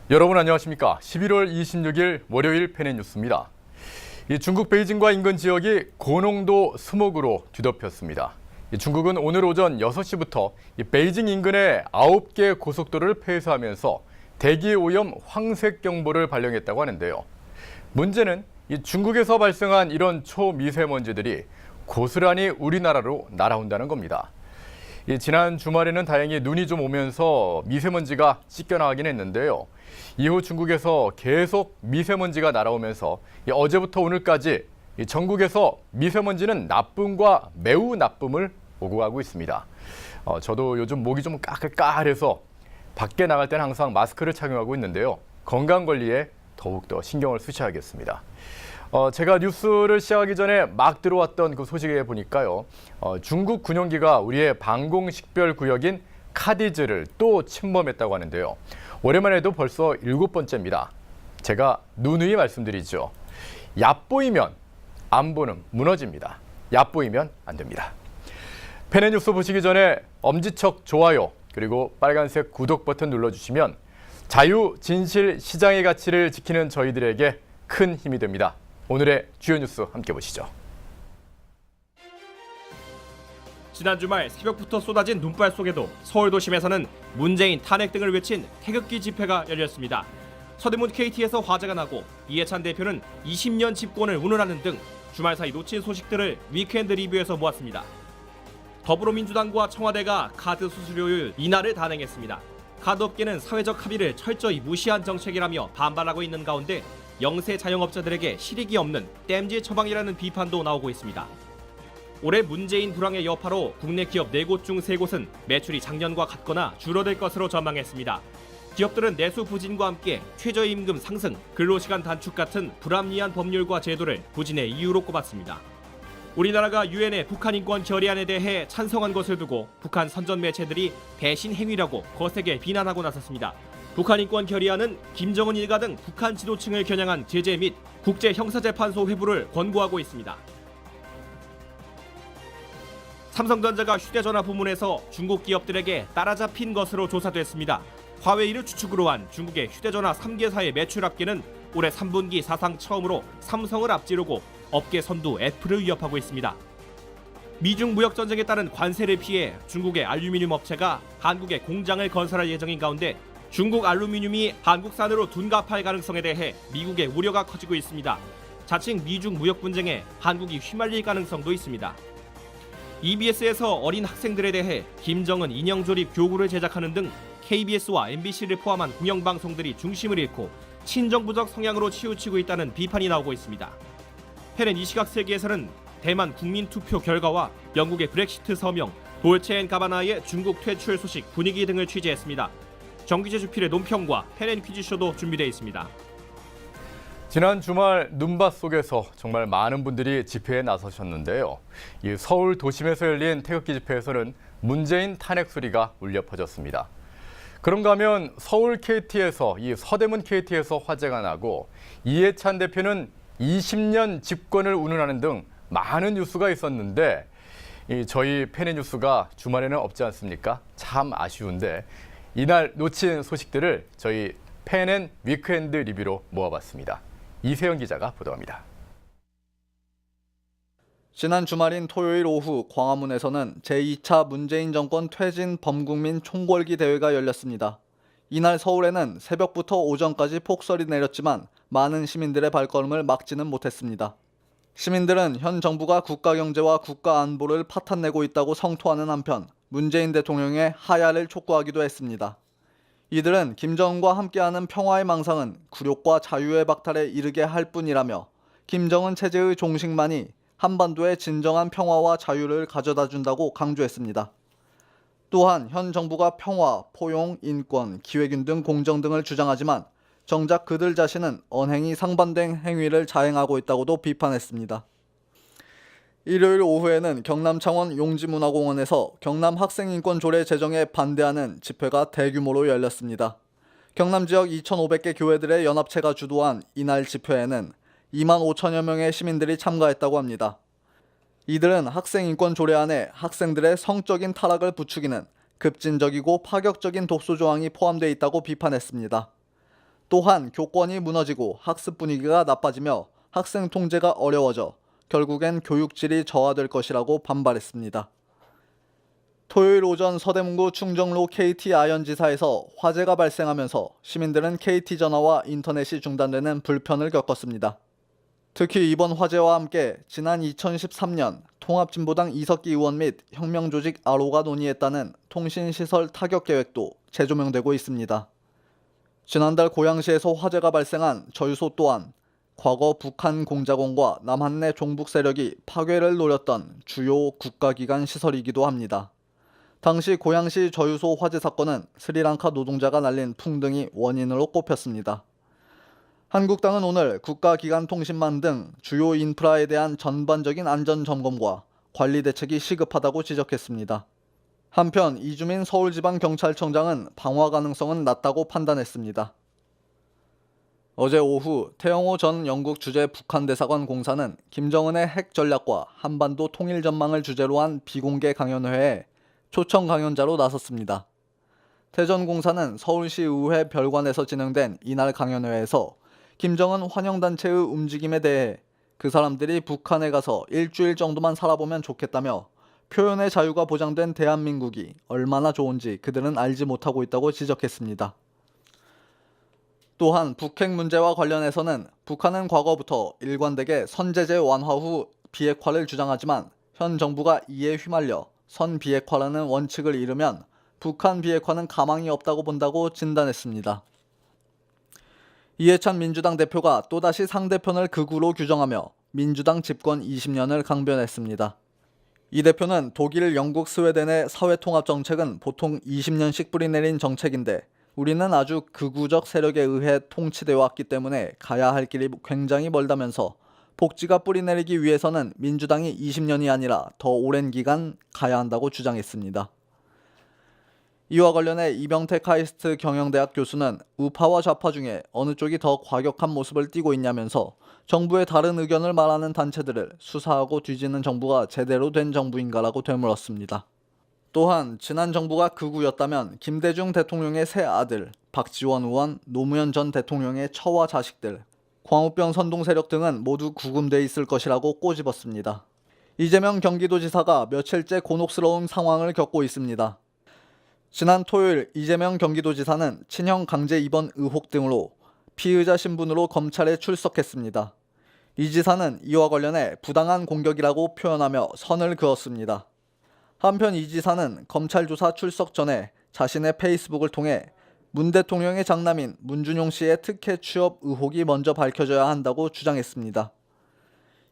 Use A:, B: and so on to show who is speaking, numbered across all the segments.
A: 여러분 안녕하십니까? 11월 26일 월요일 펜앤뉴스입니다. 중국 베이징과 인근 지역이 고농도 스모그로 뒤덮였습니다. 중국은 오늘 오전 6시부터 베이징 인근의 9개 고속도로를 폐쇄하면서 대기오염 황색경보를 발령했다고 하는데요. 문제는 중국에서 발생한 이런 초미세먼지들이 고스란히 우리나라로 날아온다는 겁니다. 지난 주말에는 다행히 눈이 좀 오면서 미세먼지가 씻겨나가긴 했는데요. 이후 중국에서 계속 미세먼지가 날아오면서 어제부터 오늘까지 전국에서 미세먼지는 나쁨과 매우 나쁨을 오고 가고 있습니다. 저도 요즘 목이 좀 까끌까해서 밖에 나갈 때는 항상 마스크를 착용하고 있는데요. 건강 관리에 더욱더 신경을 쓰셔야겠습니다. 제가 뉴스를 시작하기 전에 막 들어왔던 그 소식에 보니까요. 중국 군용기가 우리의 방공식별구역인 카디즈를 또 침범했다고 하는데요. 올해만 해도 벌써 7번째입니다. 제가 누누이 말씀드리죠. 얕보이면 안보는 무너집니다. 얕보이면 안 됩니다. 펜앤뉴스 보시기 전에 엄지척 좋아요 그리고 빨간색 구독 버튼 눌러주시면 자유, 진실, 시장의 가치를 지키는 저희들에게 큰 힘이 됩니다. 오늘의 주요 뉴스 함께 보시죠.
B: 지난 주말 새벽부터 쏟아진 눈발 속에도 서울 도심에서는 문재인 탄핵 등을 외친 태극기 집회가 열렸습니다. 서대문 KT에서 화재가 나고 이해찬 대표는 20년 집권을 운운하는 등 주말 사이 놓친 소식들을 위크엔드 리뷰에서 모았습니다. 더불어민주당과 청와대가 카드 수수료율 인하를 단행했습니다. 카드업계는 사회적 합의를 철저히 무시한 정책이라며 반발하고 있는 가운데 영세 자영업자들에게 실익이 없는 땜질 처방이라는 비판도 나오고 있습니다. 올해 문재인 불황의 여파로 국내 기업 4곳 중 3곳은 매출이 작년과 같거나 줄어들 것으로 전망했습니다. 기업들은 내수 부진과 함께 최저임금 상승, 근로시간 단축 같은 불합리한 법률과 제도를 부진의 이유로 꼽았습니다. 우리나라가 유엔의 북한 인권 결의안에 대해 찬성한 것을 두고 북한 선전 매체들이 배신 행위라고 거세게 비난하고 나섰습니다. 북한 인권 결의안은 김정은 일가 등 북한 지도층을 겨냥한 제재 및 국제형사재판소 회부를 권고하고 있습니다. 삼성전자가 휴대전화 부문에서 중국 기업들에게 따라잡힌 것으로 조사됐습니다. 화웨이를 추측으로 한 중국의 휴대전화 3개사의 매출 합계는 올해 3분기 사상 처음으로 삼성을 앞지르고 업계 선두 애플을 위협하고 있습니다. 미중 무역전쟁에 따른 관세를 피해 중국의 알루미늄 업체가 한국에 공장을 건설할 예정인 가운데 중국 알루미늄이 한국산으로 둔갑할 가능성에 대해 미국의 우려가 커지고 있습니다. 자칭 미중 무역 분쟁에 한국이 휘말릴 가능성도 있습니다. EBS에서 어린 학생들에 대해 김정은 인형 조립 교구를 제작하는 등 KBS와 MBC를 포함한 공영방송들이 중심을 잃고 친정부적 성향으로 치우치고 있다는 비판이 나오고 있습니다. 펜은 이 시각 세계에서는 대만 국민투표 결과와 영국의 브렉시트 서명, 돌체앤가바나의 중국 퇴출 소식, 분위기 등을 취재했습니다. 정기재 주필의 논평과 펜앤 퀴즈쇼도 준비되어 있습니다.
A: 지난 주말 눈밭 속에서 정말 많은 분들이 집회에 나서셨는데요. 이 서울 도심에서 열린 태극기 집회에서는 문재인 탄핵 소리가 울려 퍼졌습니다. 그런가 하면 서울 KT에서 이 서대문 KT에서 화재가 나고 이해찬 대표는 20년 집권을 운운하는 등 많은 뉴스가 있었는데 저희 펜앤뉴스가 주말에는 없지 않습니까? 참 아쉬운데 이날 놓친 소식들을 저희 펜앤 위크엔드 리뷰로 모아봤습니다. 이세영 기자가 보도합니다.
C: 지난 주말인 토요일 오후 광화문에서는 제2차 문재인 정권 퇴진 범국민 총궐기 대회가 열렸습니다. 이날 서울에는 새벽부터 오전까지 폭설이 내렸지만 많은 시민들의 발걸음을 막지는 못했습니다. 시민들은 현 정부가 국가 경제와 국가 안보를 파탄내고 있다고 성토하는 한편 문재인 대통령의 하야를 촉구하기도 했습니다. 이들은 김정은과 함께하는 평화의 망상은 굴욕과 자유의 박탈에 이르게 할 뿐이라며 김정은 체제의 종식만이 한반도의 진정한 평화와 자유를 가져다 준다고 강조했습니다. 또한 현 정부가 평화, 포용, 인권, 기회균 등 공정 등을 주장하지만 정작 그들 자신은 언행이 상반된 행위를 자행하고 있다고도 비판했습니다. 일요일 오후에는 경남 창원 용지문화공원에서 경남 학생인권 조례 제정에 반대하는 집회가 대규모로 열렸습니다. 경남 지역 2,500개 교회들의 연합체가 주도한 이날 집회에는 2만 5천여 명의 시민들이 참가했다고 합니다. 이들은 학생인권 조례안에 학생들의 성적인 타락을 부추기는 급진적이고 파격적인 독소 조항이 포함되어 있다고 비판했습니다. 또한 교권이 무너지고 학습 분위기가 나빠지며 학생 통제가 어려워져 결국엔 교육질이 저하될 것이라고 반발했습니다. 토요일 오전 서대문구 충정로 KT 아현지사에서 화재가 발생하면서 시민들은 KT 전화와 인터넷이 중단되는 불편을 겪었습니다. 특히 이번 화재와 함께 지난 2013년 통합진보당 이석기 의원 및 혁명조직 아로가 논의했다는 통신시설 타격 계획도 재조명되고 있습니다. 지난달 고양시에서 화재가 발생한 저유소 또한 과거 북한 공작원과 남한내 종북 세력이 파괴를 노렸던 주요 국가기관 시설이기도 합니다. 당시 고양시 저유소 화재 사건은 스리랑카 노동자가 날린 풍등이 원인으로 꼽혔습니다. 한국당은 오늘 국가기관통신망 등 주요 인프라에 대한 전반적인 안전점검과 관리 대책이 시급하다고 지적했습니다. 한편 이주민 서울지방경찰청장은 방화 가능성은 낮다고 판단했습니다. 어제 오후 태영호 전 영국 주재 북한대사관 공사는 김정은의 핵 전략과 한반도 통일 전망을 주제로 한 비공개 강연회에 초청 강연자로 나섰습니다. 태 전 공사는 서울시의회 별관에서 진행된 이날 강연회에서 김정은 환영단체의 움직임에 대해 그 사람들이 북한에 가서 일주일 정도만 살아보면 좋겠다며 표현의 자유가 보장된 대한민국이 얼마나 좋은지 그들은 알지 못하고 있다고 지적했습니다. 또한 북핵 문제와 관련해서는 북한은 과거부터 일관되게 선제제 완화 후 비핵화를 주장하지만 현 정부가 이에 휘말려 선비핵화라는 원칙을 잃으면 북한 비핵화는 가망이 없다고 본다고 진단했습니다. 이해찬 민주당 대표가 또다시 상대편을 극우로 규정하며 민주당 집권 20년을 강변했습니다. 이 대표는 독일, 영국, 스웨덴의 사회통합 정책은 보통 20년씩 뿌리내린 정책인데 우리는 아주 극우적 세력에 의해 통치되어 왔기 때문에 가야 할 길이 굉장히 멀다면서 복지가 뿌리내리기 위해서는 민주당이 20년이 아니라 더 오랜 기간 가야 한다고 주장했습니다. 이와 관련해 이병택 카이스트 경영대학 교수는 우파와 좌파 중에 어느 쪽이 더 과격한 모습을 띠고 있냐면서 정부의 다른 의견을 말하는 단체들을 수사하고 뒤지는 정부가 제대로 된 정부인가라고 되물었습니다. 또한 지난 정부가 극우였다면 김대중 대통령의 새 아들, 박지원 의원, 노무현 전 대통령의 처와 자식들, 광우병 선동 세력 등은 모두 구금돼 있을 것이라고 꼬집었습니다. 이재명 경기도지사가 며칠째 곤혹스러운 상황을 겪고 있습니다. 지난 토요일 이재명 경기도지사는 친형 강제 입원 의혹 등으로 피의자 신분으로 검찰에 출석했습니다. 이 지사는 이와 관련해 부당한 공격이라고 표현하며 선을 그었습니다. 한편 이 지사는 검찰 조사 출석 전에 자신의 페이스북을 통해 문 대통령의 장남인 문준용 씨의 특혜 취업 의혹이 먼저 밝혀져야 한다고 주장했습니다.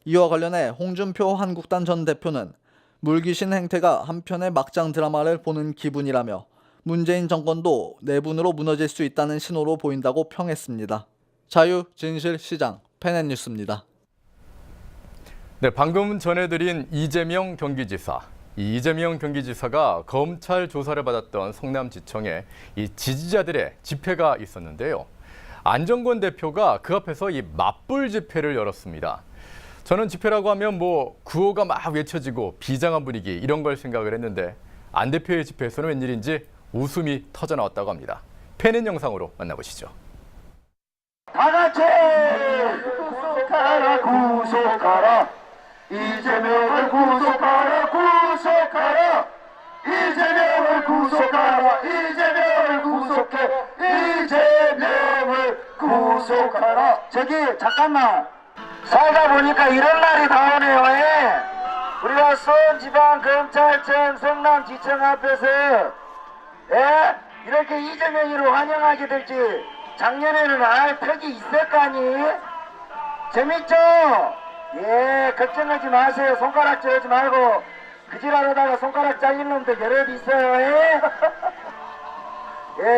C: 이와 관련해 홍준표 한국당 전 대표는 물귀신 행태가 한편의 막장 드라마를 보는 기분이라며 문재인 정권도 내분으로 무너질 수 있다는 신호로 보인다고 평했습니다. 자유, 진실, 시장, 펜앤뉴스입니다.
A: 네, 방금 전해드린 이재명 경기지사. 이 이재명 경기지사가 검찰 조사를 받았던 성남지청에 이 지지자들의 집회가 있었는데요. 안정권 대표가 그 앞에서 이 맞불 집회를 열었습니다. 저는 집회라고 하면 구호가 막 외쳐지고 비장한 분위기 이런 걸 생각을 했는데 안 대표의 집회에서는 웬일인지 웃음이 터져 나왔다고 합니다. 팬인 영상으로 만나보시죠.
D: 다 같이 구속하라 구속하라 이재명을 구속하라 구속하라 이재명을 구속하라 이재명을 구속해 이재명을 구속하라. 저기 잠깐만 살다 보니까 이런 날이 다 오네요. 우리가 수원지방검찰청 성남지청 앞에서 이렇게 이재명이를 환영하게 될지 작년에는 알 턱이 있을까니? 재밌죠? 걱정하지 마세요. 손가락 자르지 말고 그지랄하다가 손가락 잘린 놈들 여럿 있어요.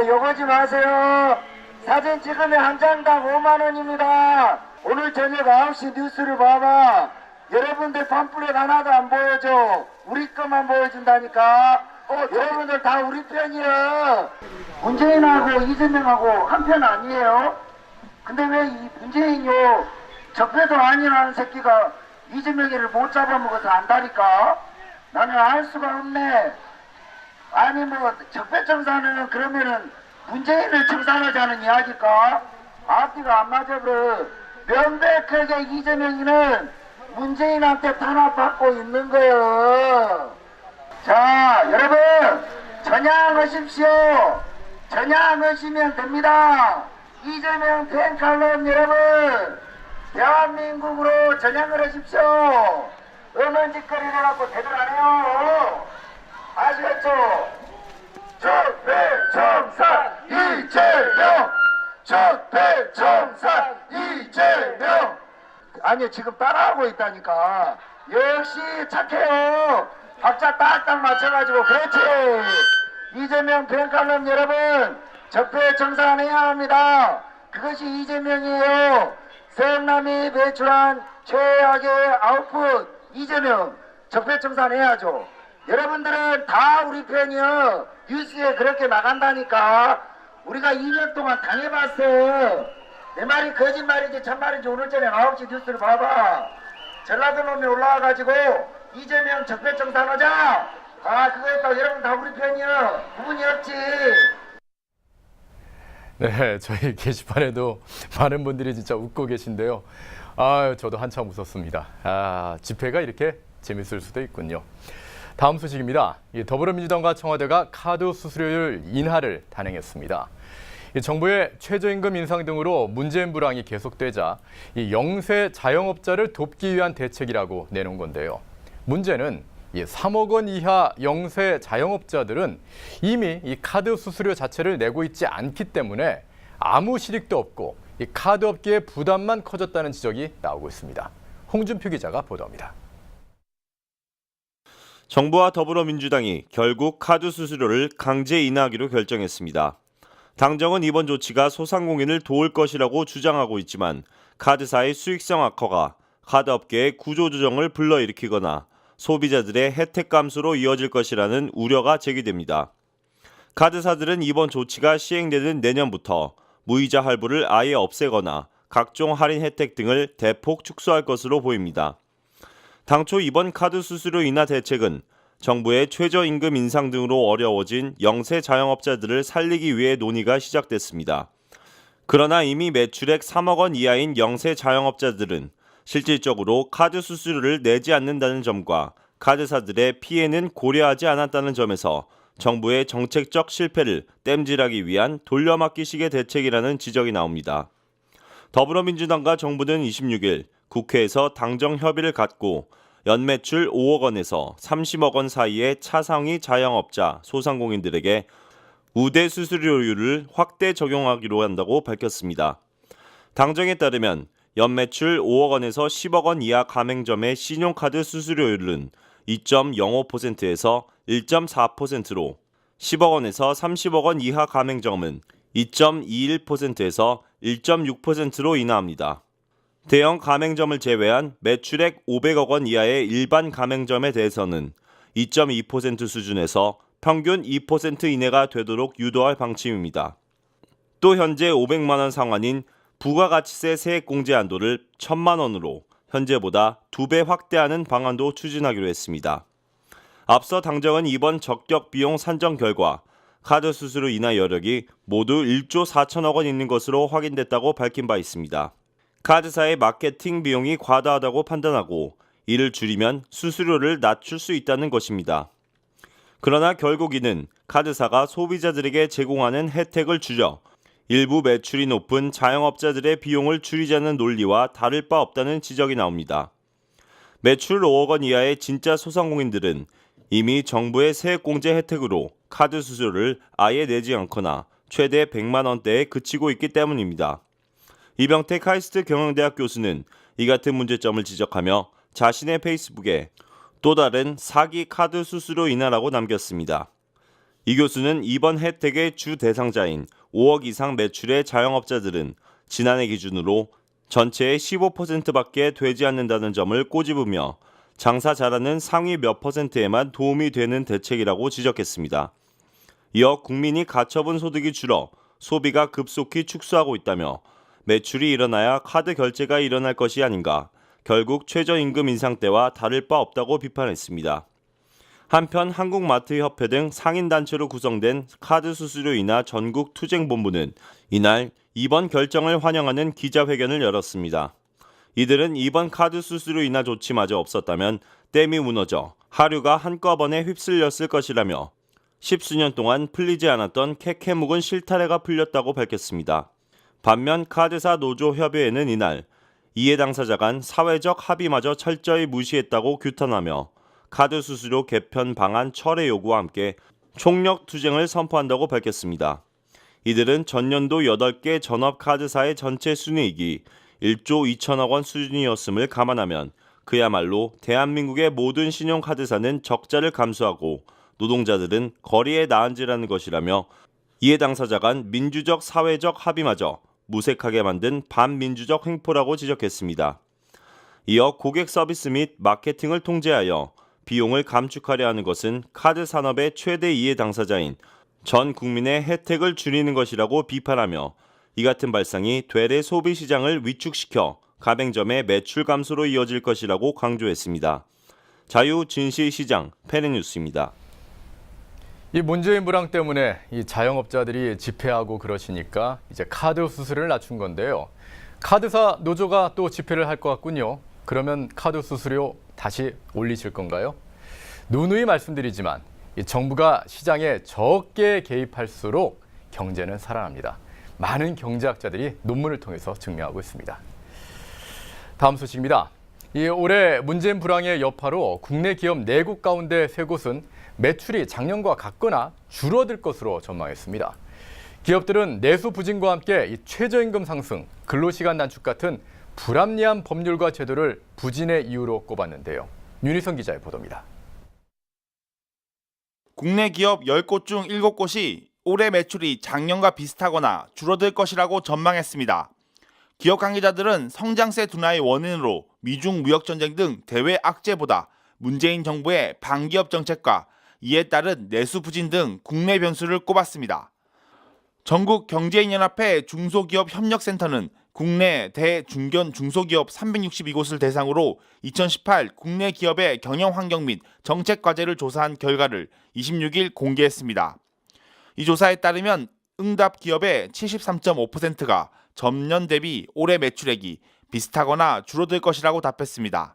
D: 요거지 마세요. 사진 찍으면 한 장당 5만 원입니다. 오늘 저녁 9시 뉴스를 봐봐. 여러분들 팜플렛 하나도 안 보여줘. 우리 것만 보여준다니까. 여러분들 다 우리 편이야. 문재인하고 이재명하고 한 편 아니에요? 근데 왜 이 문재인요 적폐도 아니라는 새끼가 이재명이를 못 잡아먹어서 안다니까? 나는 알 수가 없네. 아니 적폐청산은 그러면은 문재인을 청산하자는 이야기일까? 앞뒤가 안 맞아버려. 명백하게 이재명이는 문재인한테 탄압받고 있는 거예요. 자, 여러분 전향하십시오. 전향하시면 됩니다. 이재명 팬클럽 여러분, 대한민국으로 전향을 하십시오. 음원짓거리를 해갖고 대들 안 해요. 아시겠죠? 적폐청산 이재명! 적폐청산 이재명! 아니 지금 따라하고 있다니까. 역시 착해요. 박자 딱딱 맞춰가지고. 그렇지. 이재명 팬클럽 여러분, 적폐청산해야 합니다. 그것이 이재명이에요. 성남이 배출한 최악의 아웃풋 이재명, 적폐청산해야죠. 여러분들은 다 우리 편이요. 뉴스에 그렇게 나간다니까. 우리가 2년 동안 당해봤어. 내 말이 거짓말인지 참말인지 오늘 저녁 9시 뉴스를 봐봐. 전라도 놈이 올라와가지고 이재명 적폐청산하자. 아, 그거 했다고 여러분 다 우리 편이요. 구분이 없지.
A: 네, 저희 게시판에도 많은 분들이 진짜 웃고 계신데요. 저도 한참 웃었습니다. 집회가 이렇게 재밌을 수도 있군요. 다음 소식입니다. 더불어민주당과 청와대가 카드 수수료율 인하를 단행했습니다. 정부의 최저임금 인상 등으로 문재인 불황이 계속되자 영세 자영업자를 돕기 위한 대책이라고 내놓은 건데요. 문제는 3억 원 이하 영세 자영업자들은 이미 이 카드 수수료 자체를 내고 있지 않기 때문에 아무 실익도 없고 이 카드 업계의 부담만 커졌다는 지적이 나오고 있습니다. 홍준표 기자가 보도합니다.
E: 정부와 더불어민주당이 결국 카드 수수료를 강제 인하하기로 결정했습니다. 당정은 이번 조치가 소상공인을 도울 것이라고 주장하고 있지만 카드사의 수익성 악화가 카드업계의 구조조정을 불러일으키거나 소비자들의 혜택 감소로 이어질 것이라는 우려가 제기됩니다. 카드사들은 이번 조치가 시행되는 내년부터 무이자 할부를 아예 없애거나 각종 할인 혜택 등을 대폭 축소할 것으로 보입니다. 당초 이번 카드 수수료 인하 대책은 정부의 최저임금 인상 등으로 어려워진 영세 자영업자들을 살리기 위해 논의가 시작됐습니다. 그러나 이미 매출액 3억 원 이하인 영세 자영업자들은 실질적으로 카드 수수료를 내지 않는다는 점과 카드사들의 피해는 고려하지 않았다는 점에서 정부의 정책적 실패를 땜질하기 위한 돌려막기식의 대책이라는 지적이 나옵니다. 더불어민주당과 정부는 26일 국회에서 당정 협의를 갖고 연매출 5억 원에서 30억 원 사이의 차상위 자영업자, 소상공인들에게 우대 수수료율을 확대 적용하기로 한다고 밝혔습니다. 당정에 따르면 연매출 5억 원에서 10억 원 이하 가맹점의 신용카드 수수료율은 2.05%에서 1.4%로 10억 원에서 30억 원 이하 가맹점은 2.21%에서 1.6%로 인하합니다. 대형 가맹점을 제외한 매출액 500억 원 이하의 일반 가맹점에 대해서는 2.2% 수준에서 평균 2% 이내가 되도록 유도할 방침입니다. 또 현재 500만 원 상한인 부가가치세 세액공제 한도를 1,000만 원으로 현재보다 2배 확대하는 방안도 추진하기로 했습니다. 앞서 당정은 이번 적격 비용 산정 결과 카드 수수료 인하 여력이 모두 1조 4천억 원 있는 것으로 확인됐다고 밝힌 바 있습니다. 카드사의 마케팅 비용이 과다하다고 판단하고 이를 줄이면 수수료를 낮출 수 있다는 것입니다. 그러나 결국 이는 카드사가 소비자들에게 제공하는 혜택을 줄여 일부 매출이 높은 자영업자들의 비용을 줄이자는 논리와 다를 바 없다는 지적이 나옵니다. 매출 5억 원 이하의 진짜 소상공인들은 이미 정부의 세액공제 혜택으로 카드 수수료를 아예 내지 않거나 최대 100만 원대에 그치고 있기 때문입니다. 이병택 카이스트 경영대학 교수는 이 같은 문제점을 지적하며 자신의 페이스북에 또 다른 사기 카드 수수료 인하라고 남겼습니다. 이 교수는 이번 혜택의 주 대상자인 5억 이상 매출의 자영업자들은 지난해 기준으로 전체의 15%밖에 되지 않는다는 점을 꼬집으며 장사 잘하는 상위 몇 %에만 도움이 되는 대책이라고 지적했습니다. 이어 국민이 가처분 소득이 줄어 소비가 급속히 축소하고 있다며 매출이 일어나야 카드 결제가 일어날 것이 아닌가, 결국 최저임금 인상 때와 다를 바 없다고 비판했습니다. 한편 한국마트협회 등 상인단체로 구성된 카드 수수료 인하 전국 투쟁본부는 이날 이번 결정을 환영하는 기자회견을 열었습니다. 이들은 이번 카드 수수료 인하 조치마저 없었다면 댐이 무너져 하류가 한꺼번에 휩쓸렸을 것이라며 십수년 동안 풀리지 않았던 캐캐 묵은 실타래가 풀렸다고 밝혔습니다. 반면 카드사 노조협의회는 이날 이해 당사자 간 사회적 합의마저 철저히 무시했다고 규탄하며 카드 수수료 개편 방안 철회 요구와 함께 총력 투쟁을 선포한다고 밝혔습니다. 이들은 전년도 8개 전업카드사의 전체 순이익이 1조 2천억 원 수준이었음을 감안하면 그야말로 대한민국의 모든 신용카드사는 적자를 감수하고 노동자들은 거리에 나앉으라는 것이라며 이해 당사자 간 민주적 사회적 합의마저 무색하게 만든 반민주적 횡포라고 지적했습니다. 이어 고객 서비스 및 마케팅을 통제하여 비용을 감축하려 하는 것은 카드 산업의 최대 이해 당사자인 전 국민의 혜택을 줄이는 것이라고 비판하며 이 같은 발상이 되레 소비 시장을 위축시켜 가맹점의 매출 감소로 이어질 것이라고 강조했습니다. 자유 진실 시장 페레뉴스입니다.
A: 이 문재인 불황 때문에 이 자영업자들이 집회하고 그러시니까 이제 카드 수수료를 낮춘 건데요. 카드사 노조가 또 집회를 할 것 같군요. 그러면 카드 수수료 다시 올리실 건가요? 누누이 말씀드리지만 이 정부가 시장에 적게 개입할수록 경제는 살아납니다. 많은 경제학자들이 논문을 통해서 증명하고 있습니다. 다음 소식입니다. 이 올해 문재인 불황의 여파로 국내 기업 4곳 가운데 3곳은 매출이 작년과 같거나 줄어들 것으로 전망했습니다. 기업들은 내수 부진과 함께 이 최저임금 상승, 근로시간 단축 같은 불합리한 법률과 제도를 부진의 이유로 꼽았는데요. 윤희성 기자의 보도입니다.
F: 국내 기업 10곳 중 7곳이 올해 매출이 작년과 비슷하거나 줄어들 것이라고 전망했습니다. 기업 관계자들은 성장세 둔화의 원인으로 미중 무역전쟁 등 대외 악재보다 문재인 정부의 반기업 정책과 이에 따른 내수 부진 등 국내 변수를 꼽았습니다. 전국경제인연합회 중소기업 협력센터는 국내 대중견 중소기업 362곳을 대상으로 2018 국내 기업의 경영 환경 및 정책 과제를 조사한 결과를 26일 공개했습니다. 이 조사에 따르면 응답 기업의 73.5%가 전년 대비 올해 매출액이 비슷하거나 줄어들 것이라고 답했습니다.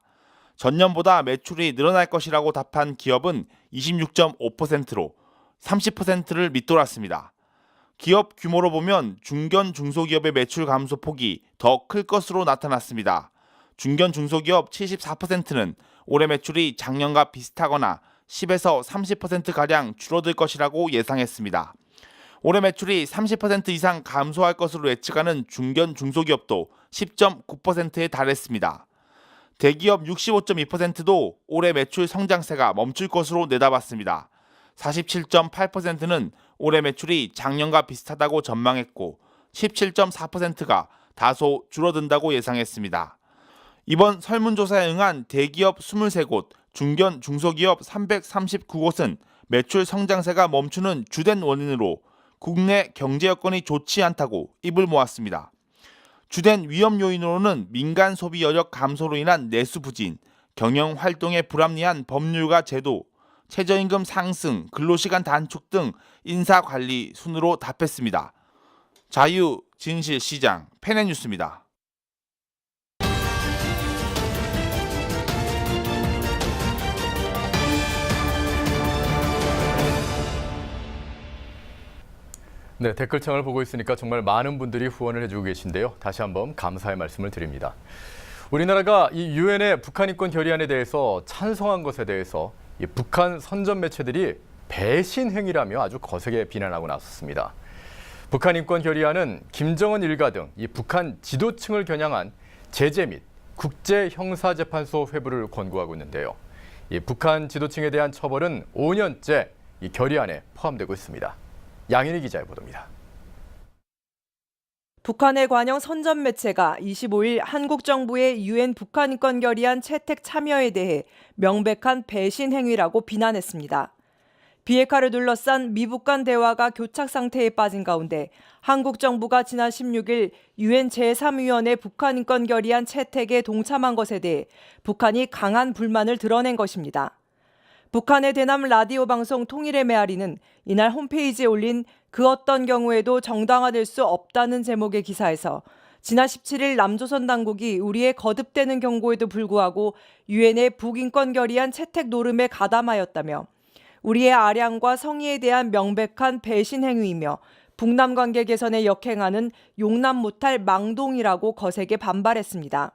F: 전년보다 매출이 늘어날 것이라고 답한 기업은 26.5%로 30%를 밑돌았습니다. 기업 규모로 보면 중견 중소기업의 매출 감소 폭이 더 클 것으로 나타났습니다. 중견 중소기업 74%는 올해 매출이 작년과 비슷하거나 10에서 30%가량 줄어들 것이라고 예상했습니다. 올해 매출이 30% 이상 감소할 것으로 예측하는 중견 중소기업도 10.9%에 달했습니다. 대기업 65.2%도 올해 매출 성장세가 멈출 것으로 내다봤습니다. 47.8%는 올해 매출이 작년과 비슷하다고 전망했고 17.4%가 다소 줄어든다고 예상했습니다. 이번 설문조사에 응한 대기업 23곳, 중견 중소기업 339곳은 매출 성장세가 멈추는 주된 원인으로 국내 경제 여건이 좋지 않다고 입을 모았습니다. 주된 위험 요인으로는 민간 소비 여력 감소로 인한 내수 부진, 경영 활동의 불합리한 법률과 제도, 최저임금 상승, 근로시간 단축 등 인사관리 순으로 답했습니다. 자유, 진실, 시장, 페네뉴스입니다.
A: 네, 댓글창을 보고 있으니까 정말 많은 분들이 후원을 해주고 계신데요. 다시 한번 감사의 말씀을 드립니다. 우리나라가 이 유엔의 북한 인권 결의안에 대해서 찬성한 것에 대해서 이 북한 선전 매체들이 배신 행위라며 아주 거세게 비난하고 나섰습니다. 북한 인권 결의안은 김정은 일가 등 이 북한 지도층을 겨냥한 제재 및 국제 형사재판소 회부를 권고하고 있는데요. 이 북한 지도층에 대한 처벌은 5년째 이 결의안에 포함되고 있습니다. 양인희 기자의 보도입니다.
G: 북한의 관영 선전 매체가 25일 한국 정부의 유엔 북한 인권 결의안 채택 참여에 대해 명백한 배신 행위라고 비난했습니다. 비핵화를 둘러싼 미북 간 대화가 교착 상태에 빠진 가운데 한국 정부가 지난 16일 유엔 제3위원회 북한 인권 결의안 채택에 동참한 것에 대해 북한이 강한 불만을 드러낸 것입니다. 북한의 대남 라디오 방송 통일의 메아리는 이날 홈페이지에 올린 그 어떤 경우에도 정당화될 수 없다는 제목의 기사에서 지난 17일 남조선 당국이 우리의 거듭되는 경고에도 불구하고 유엔의 북인권 결의안 채택 노름에 가담하였다며 우리의 아량과 성의에 대한 명백한 배신 행위이며 북남 관계 개선에 역행하는 용납 못할 망동이라고 거세게 반발했습니다.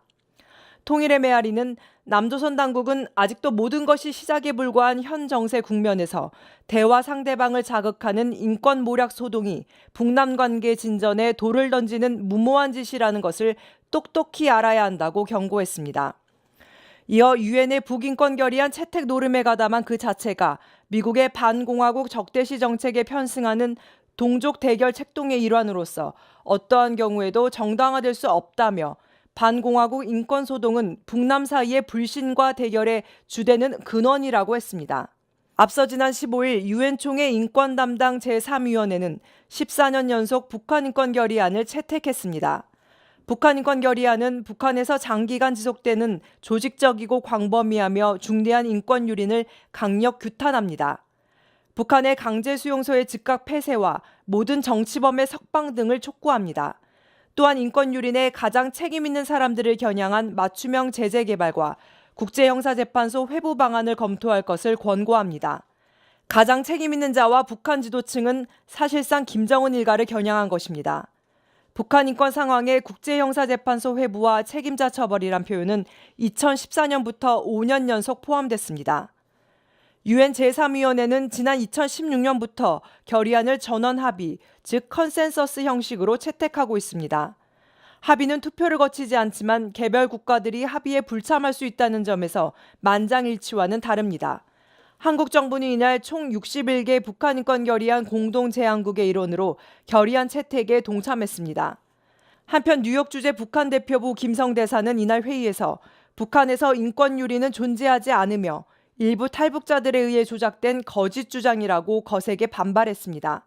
G: 통일의 메아리는 남조선 당국은 아직도 모든 것이 시작에 불과한 현 정세 국면에서 대화 상대방을 자극하는 인권 모략 소동이 북남 관계 진전에 돌을 던지는 무모한 짓이라는 것을 똑똑히 알아야 한다고 경고했습니다. 이어 유엔의 북인권 결의안 채택 노름에 가담한 그 자체가 미국의 반공화국 적대시 정책에 편승하는 동족 대결 책동의 일환으로서 어떠한 경우에도 정당화될 수 없다며 반공화국 인권소동은 북남 사이의 불신과 대결의 주되는 근원이라고 했습니다. 앞서 지난 15일 유엔 총회 인권 담당 제3위원회는 14년 연속 북한 인권 결의안을 채택했습니다. 북한 인권 결의안은 북한에서 장기간 지속되는 조직적이고 광범위하며 중대한 인권 유린을 강력 규탄합니다. 북한의 강제 수용소의 즉각 폐쇄와 모든 정치범의 석방 등을 촉구합니다. 또한 인권 유린에 가장 책임 있는 사람들을 겨냥한 맞춤형 제재 개발과 국제형사재판소 회부 방안을 검토할 것을 권고합니다. 가장 책임 있는 자와 북한 지도층은 사실상 김정은 일가를 겨냥한 것입니다. 북한 인권 상황의 국제형사재판소 회부와 책임자 처벌이란 표현은 2014년부터 5년 연속 포함됐습니다. 유엔 제3위원회는 지난 2016년부터 결의안을 전원 합의, 즉 컨센서스 형식으로 채택하고 있습니다. 합의는 투표를 거치지 않지만 개별 국가들이 합의에 불참할 수 있다는 점에서 만장일치와는 다릅니다. 한국 정부는 이날 총 61개 북한 인권 결의안 공동 제안국의 일원으로 결의안 채택에 동참했습니다. 한편 뉴욕 주재 북한 대표부 김성 대사는 이날 회의에서 북한에서 인권 유린은 존재하지 않으며 일부 탈북자들에 의해 조작된 거짓 주장이라고 거세게 반발했습니다.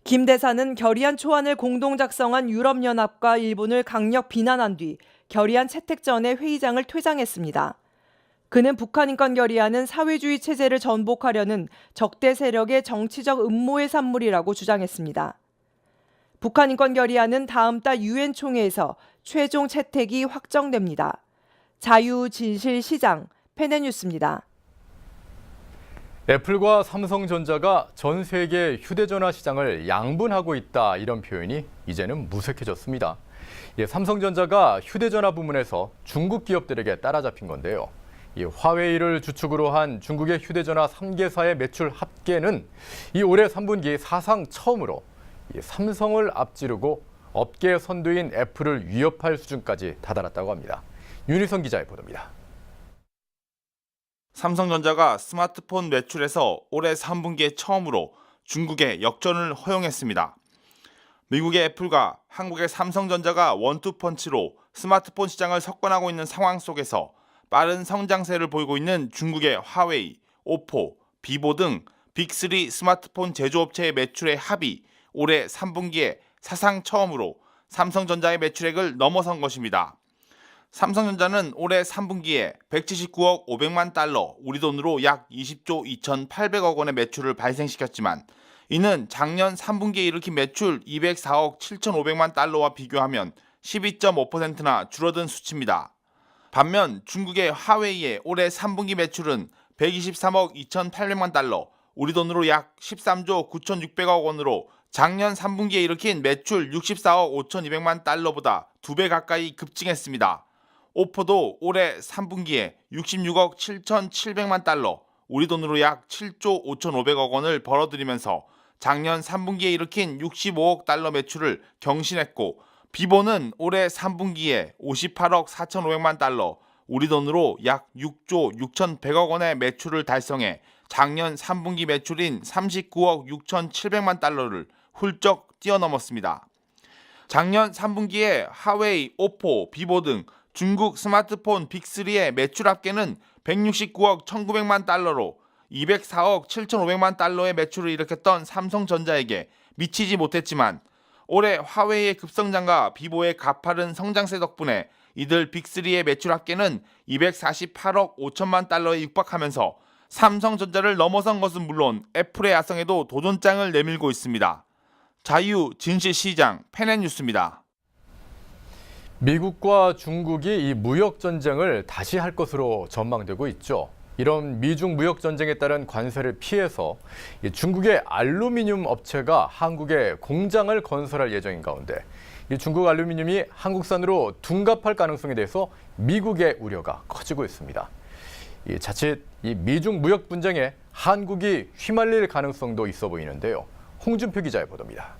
G: 김 대사는 결의안 초안을 공동 작성한 유럽연합과 일본을 강력 비난한 뒤 결의안 채택 전에 회의장을 퇴장했습니다. 그는 북한 인권 결의안은 사회주의 체제를 전복하려는 적대 세력의 정치적 음모의 산물이라고 주장했습니다. 북한 인권 결의안은 다음 달 유엔 총회에서 최종 채택이 확정됩니다. 자유, 진실, 시장, 페네뉴스입니다.
A: 애플과 삼성전자가 전 세계 휴대전화 시장을 양분하고 있다, 이런 표현이 이제는 무색해졌습니다. 삼성전자가 휴대전화 부문에서 중국 기업들에게 따라잡힌 건데요. 화웨이를 주축으로 한 중국의 휴대전화 3개사의 매출 합계는 올해 3분기 사상 처음으로 삼성을 앞지르고 업계 선두인 애플을 위협할 수준까지 다다랐다고 합니다. 윤희성 기자의 보도입니다.
F: 삼성전자가 스마트폰 매출에서 올해 3분기에 처음으로 중국에 역전을 허용했습니다. 미국의 애플과 한국의 삼성전자가 원투펀치로 스마트폰 시장을 석권하고 있는 상황 속에서 빠른 성장세를 보이고 있는 중국의 화웨이, 오포, 비보 등 빅3 스마트폰 제조업체의 매출의 합이 올해 3분기에 사상 처음으로 삼성전자의 매출액을 넘어선 것입니다. 삼성전자는 올해 3분기에 179억 500만 달러, 우리 돈으로 약 20조 2,800억 원의 매출을 발생시켰지만 이는 작년 3분기에 일으킨 매출 204억 7,500만 달러와 비교하면 12.5%나 줄어든 수치입니다. 반면 중국의 화웨이의 올해 3분기 매출은 123억 2,800만 달러, 우리 돈으로 약 13조 9,600억 원으로 작년 3분기에 일으킨 매출 64억 5,200만 달러보다 2배 가까이 급증했습니다. 오포도 올해 3분기에 66억 7,700만 달러, 우리 돈으로 약 7조 5,500억 원을 벌어들이면서 작년 3분기에 일으킨 65억 달러 매출을 경신했고, 비보는 올해 3분기에 58억 4,500만 달러, 우리 돈으로 약 6조 6,100억 원의 매출을 달성해 작년 3분기 매출인 39억 6,700만 달러를 훌쩍 뛰어넘었습니다. 작년 3분기에 화웨이, 오포, 비보 등 중국 스마트폰 빅3의 매출 합계는 169억 1,900만 달러로 204억 7,500만 달러의 매출을 일으켰던 삼성전자에게 미치지 못했지만 올해 화웨이의 급성장과 비보의 가파른 성장세 덕분에 이들 빅3의 매출 합계는 248억 5천만 달러에 육박하면서 삼성전자를 넘어선 것은 물론 애플의 야성에도 도전장을 내밀고 있습니다. 자유 진실시장 펜앤뉴스입니다.
A: 미국과 중국이 이 무역 전쟁을 다시 할 것으로 전망되고 있죠. 이런 미중 무역 전쟁에 따른 관세를 피해서 이 중국의 알루미늄 업체가 한국에 공장을 건설할 예정인 가운데 이 중국 알루미늄이 한국산으로 둔갑할 가능성에 대해서 미국의 우려가 커지고 있습니다. 자칫 이 미중 무역 분쟁에 한국이 휘말릴 가능성도 있어 보이는데요. 홍준표 기자의 보도입니다.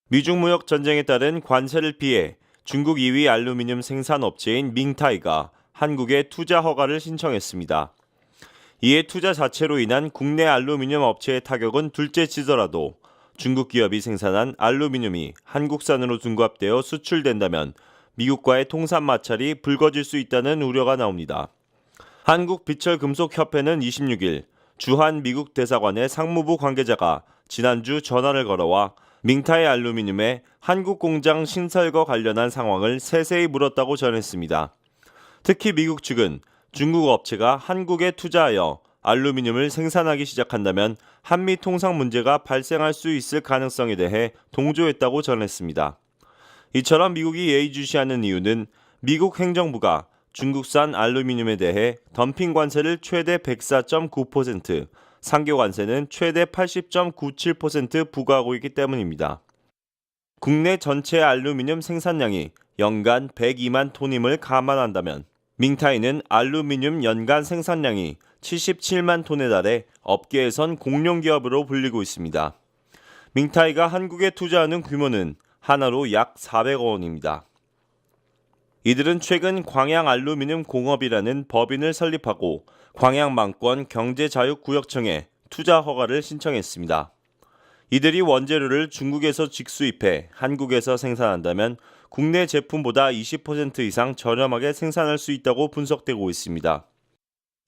E: 미중 무역 전쟁에 따른 관세를 피해 중국 2위 알루미늄 생산 업체인 밍타이가 한국에 투자 허가를 신청했습니다. 이에 투자 자체로 인한 국내 알루미늄 업체의 타격은 둘째치더라도 중국 기업이 생산한 알루미늄이 한국산으로 둔갑되어 수출된다면 미국과의 통산 마찰이 불거질 수 있다는 우려가 나옵니다. 한국비철금속협회는 26일 주한 미국 대사관의 상무부 관계자가 지난주 전화를 걸어와 밍타이 알루미늄의 한국 공장 신설과 관련한 상황을 세세히 물었다고 전했습니다. 특히 미국 측은 중국 업체가 한국에 투자하여 알루미늄을 생산하기 시작한다면 한미 통상 문제가 발생할 수 있을 가능성에 대해 동조했다고 전했습니다. 이처럼 미국이 예의주시하는 이유는 미국 행정부가 중국산 알루미늄에 대해 덤핑 관세를 최대 104.9%, 상교 관세는 최대 80.97% 부과하고 있기 때문입니다. 국내 전체 알루미늄 생산량이 연간 102만 톤임을 감안한다면 밍타이는 알루미늄 연간 생산량이 77만 톤에 달해 업계에선 공룡기업으로 불리고 있습니다. 밍타이가 한국에 투자하는 규모는 하나로 약 400억 원입니다. 이들은 최근 광양 알루미늄 공업이라는 법인을 설립하고 광양망권 경제자유구역청에 투자 허가를 신청했습니다. 이들이 원재료를 중국에서 직수입해 한국에서 생산한다면 국내 제품보다 20% 이상 저렴하게 생산할 수 있다고 분석되고 있습니다.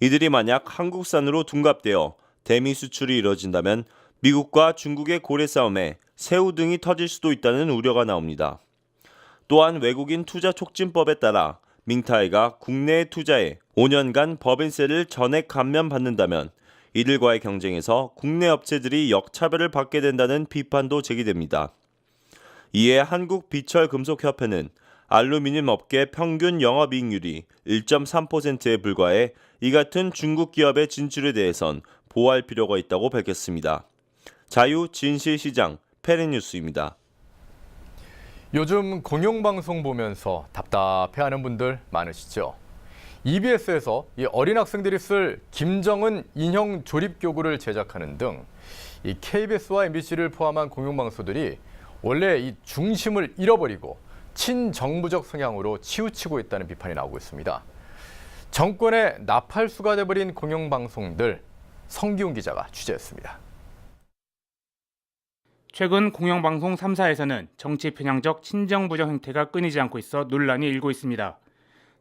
E: 이들이 만약 한국산으로 둔갑되어 대미 수출이 이뤄진다면 미국과 중국의 고래 싸움에 새우 등이 터질 수도 있다는 우려가 나옵니다. 또한 외국인 투자 촉진법에 따라 밍타이가 국내에 투자해 5년간 법인세를 전액 감면받는다면 이들과의 경쟁에서 국내 업체들이 역차별을 받게 된다는 비판도 제기됩니다. 이에 한국비철금속협회는 알루미늄 업계 평균 영업이익률이 1.3%에 불과해 이 같은 중국 기업의 진출에 대해선 보호할 필요가 있다고 밝혔습니다. 자유 진실시장 펜앤뉴스입니다.
A: 요즘 공영방송 보면서 답답해하는 분들 많으시죠? EBS에서 이 어린 학생들이 쓸 김정은 인형 조립교구를 제작하는 등 이 KBS와 MBC를 포함한 공영방송들이 원래 이 중심을 잃어버리고 친정부적 성향으로 치우치고 있다는 비판이 나오고 있습니다. 정권의 나팔수가 돼버린 공영방송들, 성기훈 기자가 취재했습니다.
H: 최근 공영방송 3사에서는 정치 편향적 친정부적 행태가 끊이지 않고 있어 논란이 일고 있습니다.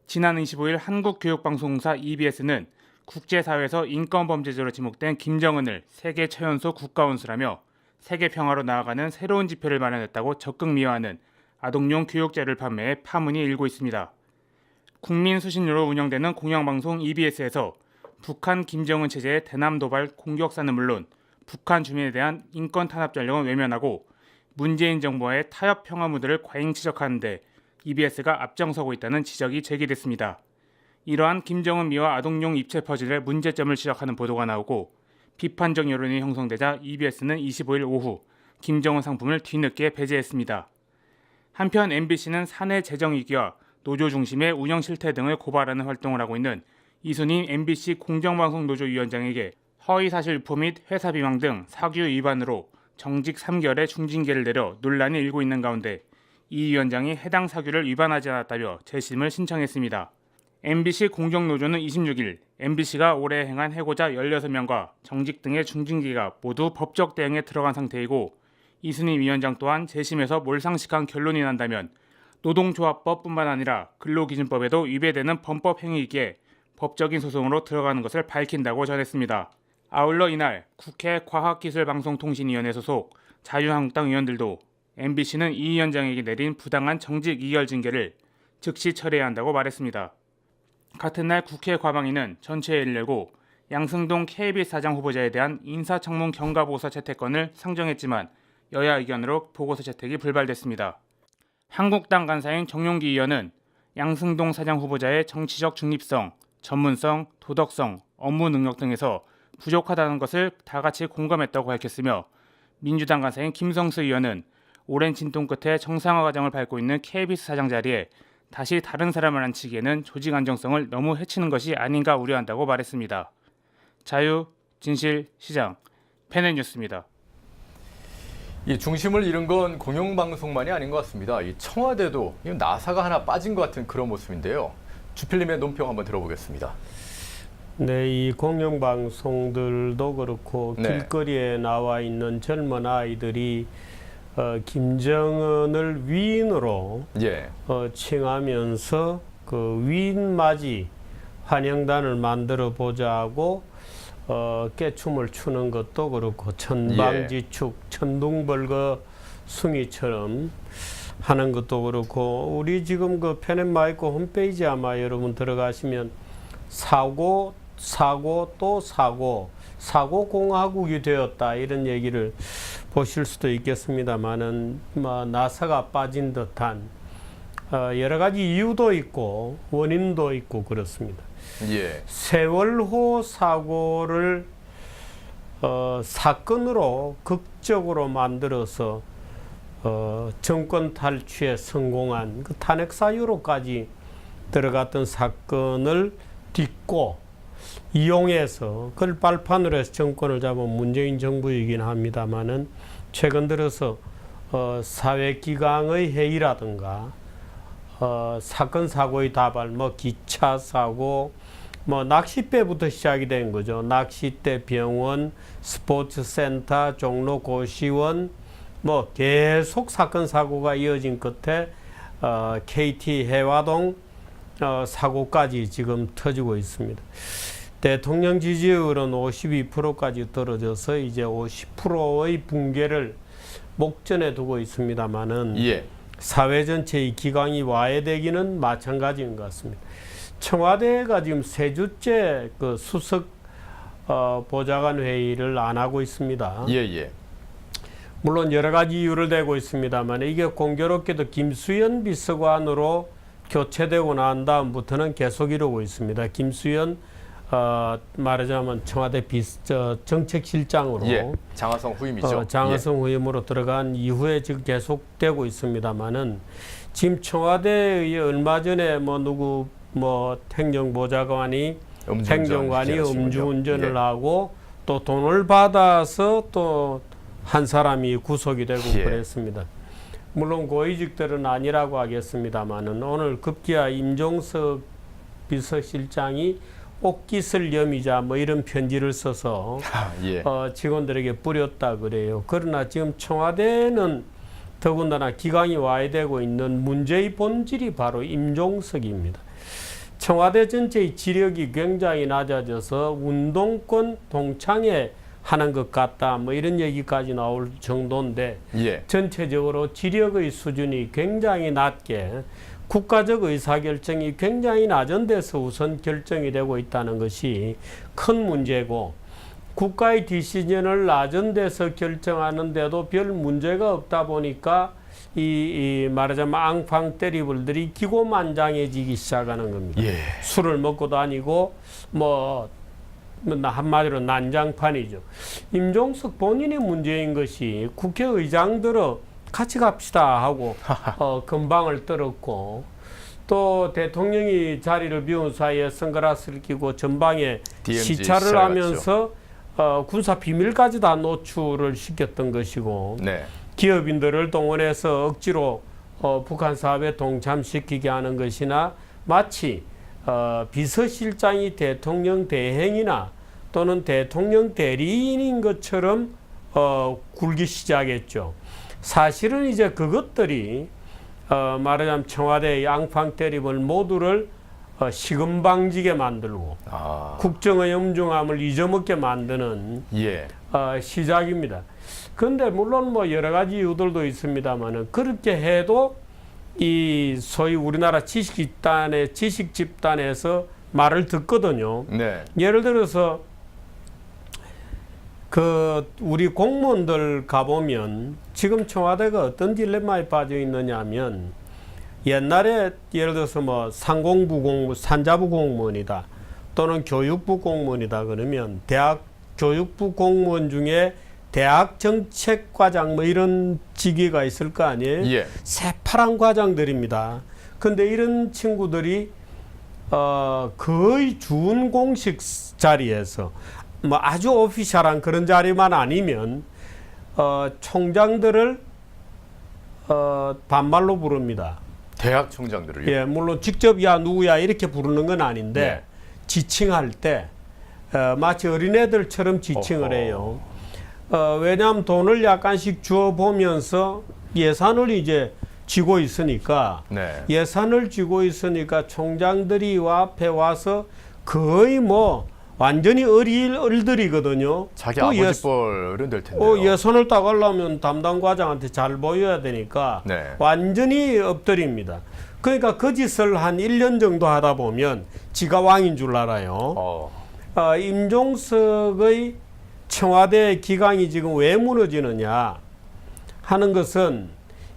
H: 지난 25일 한국교육방송사 EBS는 국제사회에서 인권범죄자로 지목된 김정은을 세계 최연소 국가원수라며 세계 평화로 나아가는 새로운 지표를 마련했다고 적극 미화하는 아동용 교육자료를 판매해 파문이 일고 있습니다. 국민 수신료로 운영되는 공영방송 EBS에서 북한 김정은 체제의 대남 도발 공격사는 물론 북한 주민에 대한 인권 탄압 전력은 외면하고 문재인 정부와의 타협 평화 무드를 과잉 지적하는 데 EBS가 앞장서고 있다는 지적이 제기됐습니다. 이러한 김정은 미화 아동용 입체 퍼즐의 문제점을 지적하는 보도가 나오고 비판적 여론이 형성되자 EBS는 25일 오후 김정은 상품을 뒤늦게 배제했습니다. 한편 MBC는 사내 재정 위기와 노조 중심의 운영 실태 등을 고발하는 활동을 하고 있는 이순희 MBC 공정방송 노조 위원장에게 허위사실 유포 및 회사 비방 등 사규 위반으로 정직 3개월의 중징계를 내려 논란이 일고 있는 가운데 이 위원장이 해당 사규를 위반하지 않았다며 재심을 신청했습니다. MBC 공정노조는 26일 MBC가 올해 행한 해고자 16명과 정직 등의 중징계가 모두 법적 대응에 들어간 상태이고 이순희 위원장 또한 재심에서 몰상식한 결론이 난다면 노동조합법뿐만 아니라 근로기준법에도 위배되는 범법 행위이기에 법적인 소송으로 들어가는 것을 밝힌다고 전했습니다. 아울러 이날 국회 과학기술방송통신위원회 소속 자유한국당 의원들도 MBC는 이 위원장에게 내린 부당한 정직 이결 징계를 즉시 철회해야 한다고 말했습니다. 같은 날 국회 과방위는 전체 회의를 열고 양승동 KBS 사장 후보자에 대한 인사청문 경과보고서 채택권을 상정했지만 여야 의견으로 보고서 채택이 불발됐습니다. 한국당 간사인 정용기 의원은 양승동 사장 후보자의 정치적 중립성, 전문성, 도덕성, 업무 능력 등에서 부족하다는 것을 다 같이 공감했다고 밝혔으며 민주당 간사인 김성수 의원은 오랜 진통 끝에 정상화 과정을 밟고 있는 KBS 사장 자리에 다시 다른 사람을 앉히기에는 조직 안정성을 너무 해치는 것이 아닌가 우려한다고 말했습니다. 자유, 진실, 시장, 페넷뉴스입니다.
A: 이 중심을 잃은 건 공영방송만이 아닌 것 같습니다. 이 청와대도 나사가 하나 빠진 것 같은 그런 모습인데요. 주필님의 논평 한번 들어보겠습니다.
I: 네, 이 공영방송들도 그렇고
A: 네.
I: 길거리에 나와 있는 젊은 아이들이 김정은을 위인으로
A: 예,
I: 칭하면서 그 위인맞이 환영단을 만들어 보자고 깨춤을 추는 것도 그렇고 천방지축, 천둥벌거 숭이처럼 하는 것도 그렇고 우리 지금 그 페넷마이크 홈페이지 아마 여러분 들어가시면 사고 또 사고 공화국이 되었다 이런 얘기를 보실 수도 있겠습니다만은 나사가 빠진 듯한 여러 가지 이유도 있고 원인도 있고 그렇습니다.
A: 예,
I: 세월호 사고를 사건으로 극적으로 만들어서 정권 탈취에 성공한 그 탄핵 사유로까지 들어갔던 사건을 딛고 이용해서 그걸 발판으로 해서 정권을 잡은 문재인 정부이긴 합니다만은 최근 들어서 사회기강의 해이라든가 사건 사고의 다발, 기차 사고, 낚싯배부터 시작이 된 거죠. 낚싯대, 병원, 스포츠센터, 종로 고시원, 계속 사건 사고가 이어진 끝에 KT 해화동 사고까지 지금 터지고 있습니다. 대통령 지지율은 52%까지 떨어져서 이제 50%의 붕괴를 목전에 두고 있습니다만은
A: 예,
I: 사회 전체의 기강이 와해되기는 마찬가지인 것 같습니다. 청와대가 지금 세 주째 그 수석 보좌관 회의를 안 하고 있습니다.
A: 예.
I: 물론 여러 가지 이유를 대고 있습니다만 이게 공교롭게도 김수현 비서관으로 교체되고 난 다음부터는 계속 이루고 있습니다. 김수현 말하자면 청와대 정책실장으로
A: 예, 장하성 후임이죠.
I: 장하성 후임으로 들어간 이후에 지금 계속되고 있습니다만은 지금 청와대의 얼마 전에 행정보좌관이 행정관이 음주운전을 하고 또 돈을 받아서 또 한 사람이 구속이 되고 그랬습니다. 물론 고위직들은 아니라고 하겠습니다만은 오늘 급기야 임종석 비서실장이 옥기슬 염이자 이런 편지를 써서 직원들에게 뿌렸다 그래요. 그러나 지금 청와대는 더군다나 기강이 와해되고 있는 문제의 본질이 바로 임종석입니다. 청와대 전체의 지력이 굉장히 낮아져서 운동권 동창회 하는 것 같다 이런 얘기까지 나올 정도인데 전체적으로 지력의 수준이 굉장히 낮게 국가적 의사결정이 굉장히 낮은 데서 우선 결정이 되고 있다는 것이 큰 문제고 국가의 디시전을 낮은 데서 결정하는데도 별 문제가 없다 보니까 말하자면 앙팡 때리벌들이 기고만장해지기 시작하는 겁니다. 술을 먹고 다니고 한마디로 난장판이죠. 임종석 본인의 문제인 것이 국회의장들은 같이 갑시다 하고 건방을 떨었고 또 대통령이 자리를 비운 사이에 선글라스를 끼고 전방에 시찰을 하면서 군사 비밀까지 다 노출을 시켰던 것이고 기업인들을 동원해서 억지로 북한 사업에 동참시키게 하는 것이나 마치 비서실장이 대통령 대행이나 또는 대통령 대리인인 것처럼 굴기 시작했죠. 사실은 이제 그것들이 말하자면 청와대의 앙팡 때리벌 모두를 시금방지게 만들고 국정의 엄중함을 잊어먹게 만드는 시작입니다. 그런데 물론 여러 가지 이유들도 있습니다만은 그렇게 해도 이 소위 우리나라 지식 집단에서 말을 듣거든요. 예를 들어서 우리 공무원들 가보면 지금 청와대가 어떤 딜레마에 빠져 있느냐면 옛날에 예를 들어서 뭐 상공부 공무원, 산자부 공무원이다 또는 교육부 공무원이다 그러면 대학 교육부 공무원 중에 대학 정책과장 뭐 이런 직위가 있을 거 아니에요?
A: 예.
I: 새파란 과장들입니다. 근데 이런 친구들이 거의 준공식 자리에서 뭐 아주 오피셜한 그런 자리만 아니면 총장들을 반말로 부릅니다.
A: 대학 총장들을요?
I: 예, 물론 직접 야 누구야 이렇게 부르는 건 아닌데
A: 네.
I: 지칭할 때 마치 어린애들처럼 지칭을 해요. 왜냐하면 돈을 약간씩 주어 보면서 예산을 이제 쥐고 있으니까
A: 네.
I: 예산을 쥐고 있으니까 총장들이 앞에 와서 거의 뭐 완전히 얼들이거든요.
A: 자기
I: 또
A: 아버지 뻘은 될 텐데요.
I: 예산을 따가려면 담당 과장한테 잘 보여야 되니까
A: 네.
I: 완전히 엎드립니다. 그러니까 그 짓을 한 1년 정도 하다 보면 지가 왕인 줄 알아요. 임종석의 청와대 기강이 지금 왜 무너지느냐 하는 것은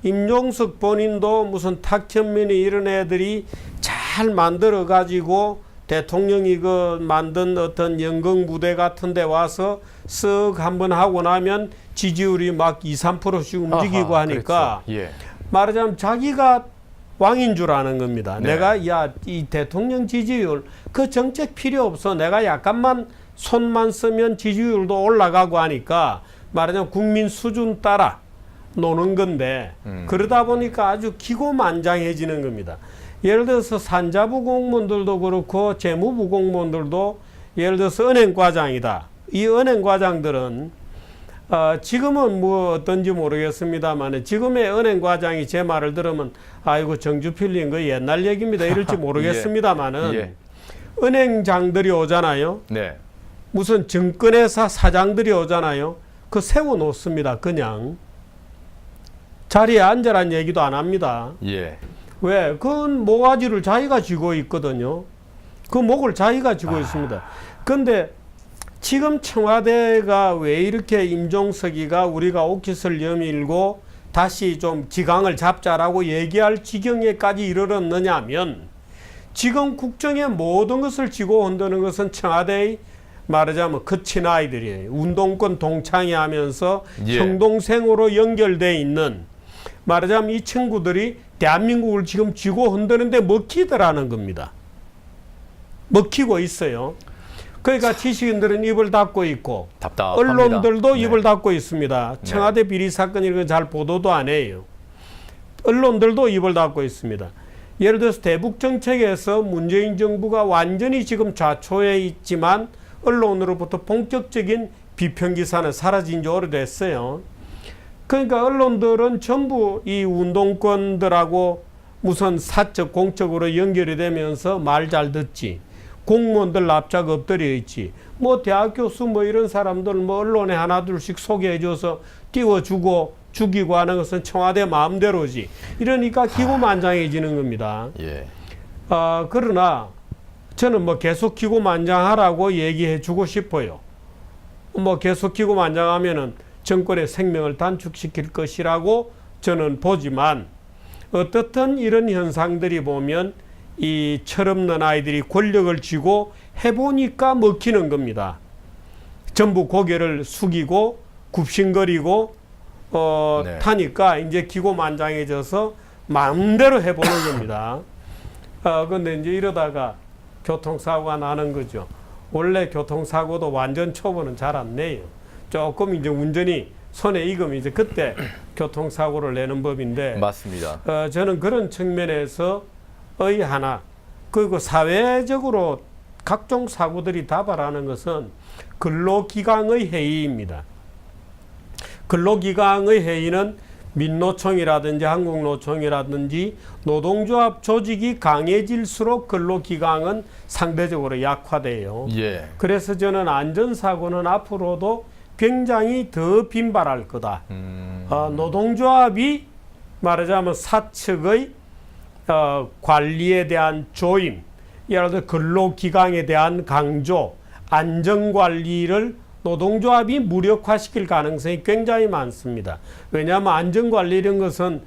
I: 임종석 본인도 무슨 탁현민이 이런 애들이 잘 만들어 가지고 대통령이 그 만든 어떤 연극 무대 같은 데 와서 쓱 한번 하고 나면 지지율이 막 2~3%씩 움직이고 하니까
A: 그렇죠. 예.
I: 말하자면 자기가 왕인 줄 아는 겁니다.
A: 네.
I: 내가 이 대통령 지지율 그 정책 필요 없어. 내가 약간만 손만 쓰면 지지율도 올라가고 하니까 말하자면 국민 수준 따라 노는 건데 그러다 보니까 아주 기고만장해지는 겁니다. 예를 들어서 산자부 공무원들도 그렇고 재무부 공무원들도 예를 들어서 은행과장이다. 이 은행과장들은 지금은 뭐 어떤지 모르겠습니다만 지금의 은행과장이 제 말을 들으면 아이고 정주필님 그 옛날 얘기입니다 이럴지 모르겠습니다만은
A: 예.
I: 은행장들이 오잖아요.
A: 네.
I: 무슨 증권회사 사장들이 오잖아요. 그 세워놓습니다. 그냥 자리에 앉으란 얘기도 안 합니다.
A: 예.
I: 왜? 그건 모가지를 자기가 쥐고 있거든요. 그 목을 자기가 쥐고 있습니다. 근데 지금 청와대가 왜 이렇게 임종석이가 우리가 오깃을 여밀고 다시 좀 기강을 잡자라고 얘기할 지경에까지 이르렀느냐 하면 지금 국정의 모든 것을 쥐고 흔드는 것은 청와대의 말하자면 거친 아이들이에요. 운동권 동창회 하면서
A: 예.
I: 형동생으로 연결돼 있는 말하자면 이 친구들이 대한민국을 지금 쥐고 흔드는데 먹히더라는 겁니다. 먹히고 있어요. 그러니까 지식인들은 입을 닫고 있고
A: 답답합니다.
I: 언론들도
A: 네.
I: 입을 닫고 있습니다. 청와대 비리 사건 이런 거 잘 보도도 안 해요. 언론들도 입을 닫고 있습니다. 예를 들어서 대북 정책에서 문재인 정부가 완전히 지금 좌초에 있지만 언론으로부터 본격적인 비평 기사는 사라진 지 오래됐어요. 그러니까 언론들은 전부 이 운동권들하고 무슨 사적 공적으로 연결이 되면서 말 잘 듣지. 공무원들 납작 엎드려 있지. 뭐 대학 교수 뭐 이런 사람들 뭐 언론에 하나둘씩 소개해줘서 띄워주고 죽이고 하는 것은 청와대 마음대로지. 이러니까 기고만장해지는 겁니다.
A: 예.
I: 그러나 저는 뭐 계속 기고만장하라고 얘기해주고 싶어요. 뭐 계속 기고만장하면은 정권의 생명을 단축시킬 것이라고 저는 보지만 어떻든 이런 현상들이 보면 이 철없는 아이들이 권력을 쥐고 해보니까 먹히는 겁니다. 전부 고개를 숙이고 굽신거리고
A: 네.
I: 타니까 이제 기고만장해져서 마음대로 해보는 겁니다. 근데 이제 이러다가 교통사고가 나는 거죠. 원래 교통사고도 완전 초보는 잘 안 내요. 조금 이제 운전이 손에 익으면 이제 그때 교통사고를 내는 법인데
A: 맞습니다.
I: 저는 그런 측면에서 하나 그리고 사회적으로 각종 사고들이 다발하는 것은 근로기강의 해이입니다. 근로기강의 해이는 민노총이라든지 한국노총이라든지 노동조합 조직이 강해질수록 근로기강은 상대적으로 약화돼요.
A: 예.
I: 그래서 저는 안전사고는 앞으로도 굉장히 더 빈발할 거다. 노동조합이 말하자면 사측의 관리에 대한 조임, 예를 들어 근로기강에 대한 강조, 안전관리를 노동조합이 무력화시킬 가능성이 굉장히 많습니다. 왜냐하면 안전관리 이런 것은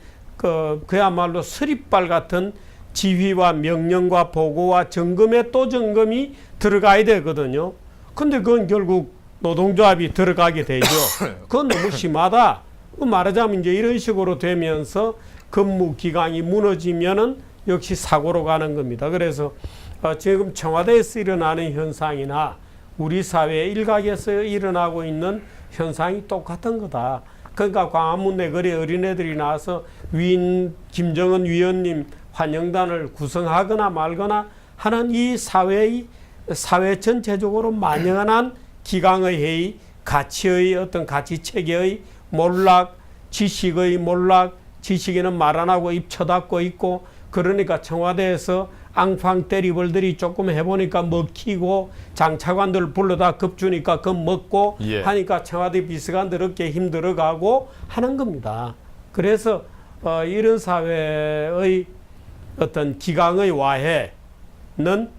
I: 그야말로 스립발 같은 지휘와 명령과 보고와 점검에 또 점검이 들어가야 되거든요. 근데 그건 결국 노동조합이 들어가게 되죠. 그건 너무 심하다. 말하자면 이제 이런 식으로 되면서 근무 기강이 무너지면은 역시 사고로 가는 겁니다. 그래서 지금 청와대에서 일어나는 현상이나 우리 사회 일각에서 일어나고 있는 현상이 똑같은 거다. 그러니까 광화문 내거리 어린애들이 나와서 김정은 위원님 환영단을 구성하거나 말거나 하는 이 사회 전체적으로 만연한 기강의 회의, 가치의 어떤 가치 체계의 몰락, 지식의 몰락, 지식인은 말 안 하고 입 쳐닫고 있고, 그러니까 청와대에서 앙팡 때리벌들이 조금 해보니까 먹히고, 장차관들 불러다 급주니까 겁먹고
A: 예.
I: 하니까 청와대 비서관들 어깨 힘들어가고 하는 겁니다. 그래서 이런 사회의 어떤 기강의 와해는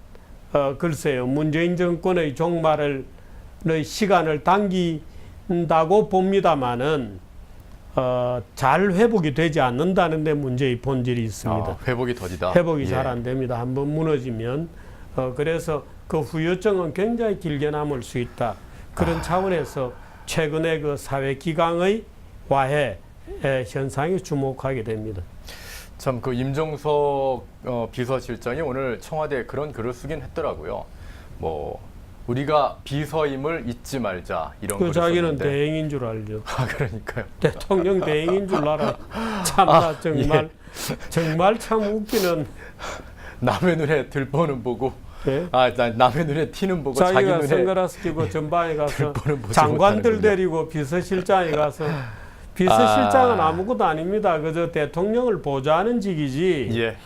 I: 글쎄요, 문재인 정권의 종말의 시간을 당긴다고 봅니다만은 잘 회복이 되지 않는다는 데 문제의 본질이 있습니다.
A: 회복이 더디다.
I: 회복이
A: 예.
I: 잘 안 됩니다. 한번 무너지면. 그래서 그 후유증은 굉장히 길게 남을 수 있다. 그런 차원에서 최근에 그 사회 기강의 와해 현상에 주목하게 됩니다.
A: 참 그 임종석 비서실장이 오늘 청와대에 그런 글을 쓰긴 했더라고요. 뭐 우리가 비서임을 잊지 말자 이런 글을
I: 자기는
A: 썼는데.
I: 대행인 줄 알죠.
A: 그러니까요.
I: 대통령 대행인 줄 알아. 참나 정말
A: 예.
I: 정말 참 웃기는.
A: 남의 눈에 들보는 보고
I: 예?
A: 남의 눈에 티는 보고 자기
I: 자기가
A: 눈에
I: 선글라스 끼고 전방에 가서
A: 들보는 보지
I: 장관들
A: 못하는군요.
I: 데리고 비서실장에 가서 비서실장은 아무것도 아닙니다. 그저 대통령을 보좌하는 직이지.
A: 예.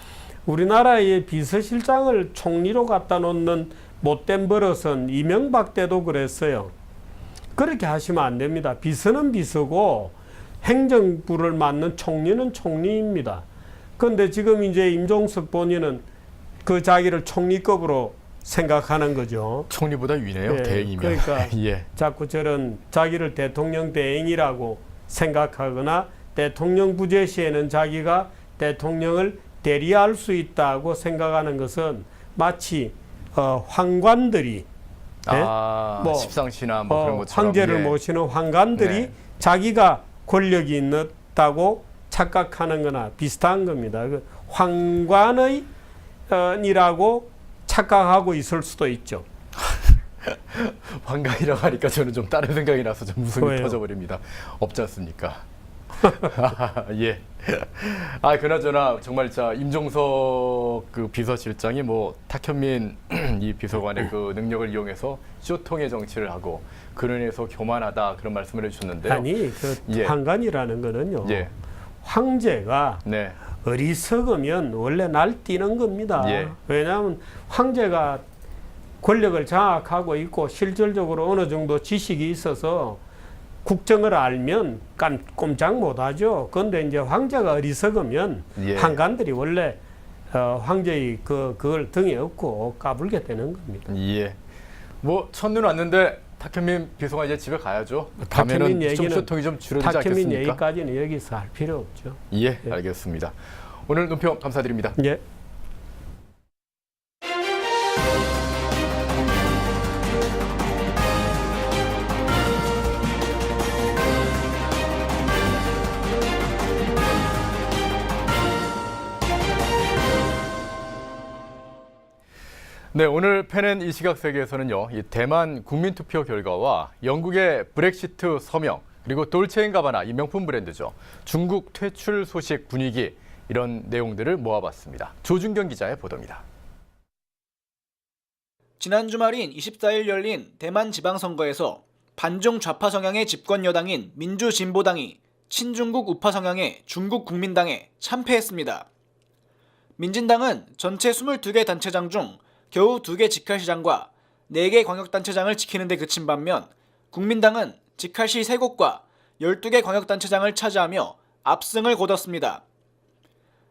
I: 우리나라의 비서실장을 총리로 갖다 놓는 못된 버릇은 이명박 때도 그랬어요. 그렇게 하시면 안 됩니다. 비서는 비서고 행정부를 맡는 총리는 총리입니다. 그런데 지금 이제 임종석 본인은 그 자기를 총리급으로 생각하는 거죠.
A: 총리보다 위네요.
I: 예,
A: 대행이면.
I: 그러니까
A: 예.
I: 자꾸 저런 자기를 대통령 대행이라고 생각하거나 대통령 부재 시에는 자기가 대통령을 대리할 수 있다고 생각하는 것은 마치 황관들이 뭐,
A: 십상시나 뭐 그런 것처럼
I: 황제를
A: 예.
I: 모시는 황관들이
A: 네.
I: 자기가 권력이 있다고 착각하는 거나 비슷한 겁니다. 그 황관의 이라고 착각하고 있을 수도 있죠.
A: 황가이라고 하니까 저는 좀 다른 생각이 나서 좀 웃음이
I: 왜요?
A: 터져버립니다. 없지 않습니까? 예. 그나저나 정말 임종석 그 비서실장이 뭐 탁현민 이 비서관의 그 능력을 이용해서 쇼통의 정치를 하고 그런 에서 교만하다 그런 말씀을 해주셨는데요.
I: 아니 그
A: 예.
I: 황관이라는 거는요.
A: 예.
I: 황제가
A: 네.
I: 어리석으면 원래 날뛰는 겁니다.
A: 예.
I: 왜냐하면 황제가 권력을 장악하고 있고 실질적으로 어느 정도 지식이 있어서 국정을 알면 꼼짝 못하죠. 그런데 이제 황제가 어리석으면
A: 예.
I: 황관들이 원래 황제의 그걸 등에 업고 까불게 되는 겁니다.
A: 예. 뭐 첫눈 왔는데 탁현민 비서관 이제 집에 가야죠. 가면은 좀 소통이 좀 줄어들지
I: 탁현민
A: 않겠습니까?
I: 얘기까지는 여기서 할 필요 없죠.
A: 예, 알겠습니다. 오늘 논평 감사드립니다.
I: 예.
A: 네, 오늘 펜앤 이 시각 세계에서는요, 이 대만 국민투표 결과와 영국의 브렉시트 서명, 그리고 돌체앤가바나 이 명품 브랜드죠. 중국 퇴출 소식 분위기 이런 내용들을 모아봤습니다. 조준경 기자의 보도입니다.
J: 지난 주말인 24일 열린 대만 지방선거에서 반중 좌파 성향의 집권 여당인 민주진보당이 친중국 우파 성향의 중국국민당에 참패했습니다. 민진당은 전체 22개 단체장 중 겨우 2개 직할시장과 4개 광역단체장을 지키는 데 그친 반면 국민당은 직할시 3곳과 12개 광역단체장을 차지하며 압승을 거뒀습니다.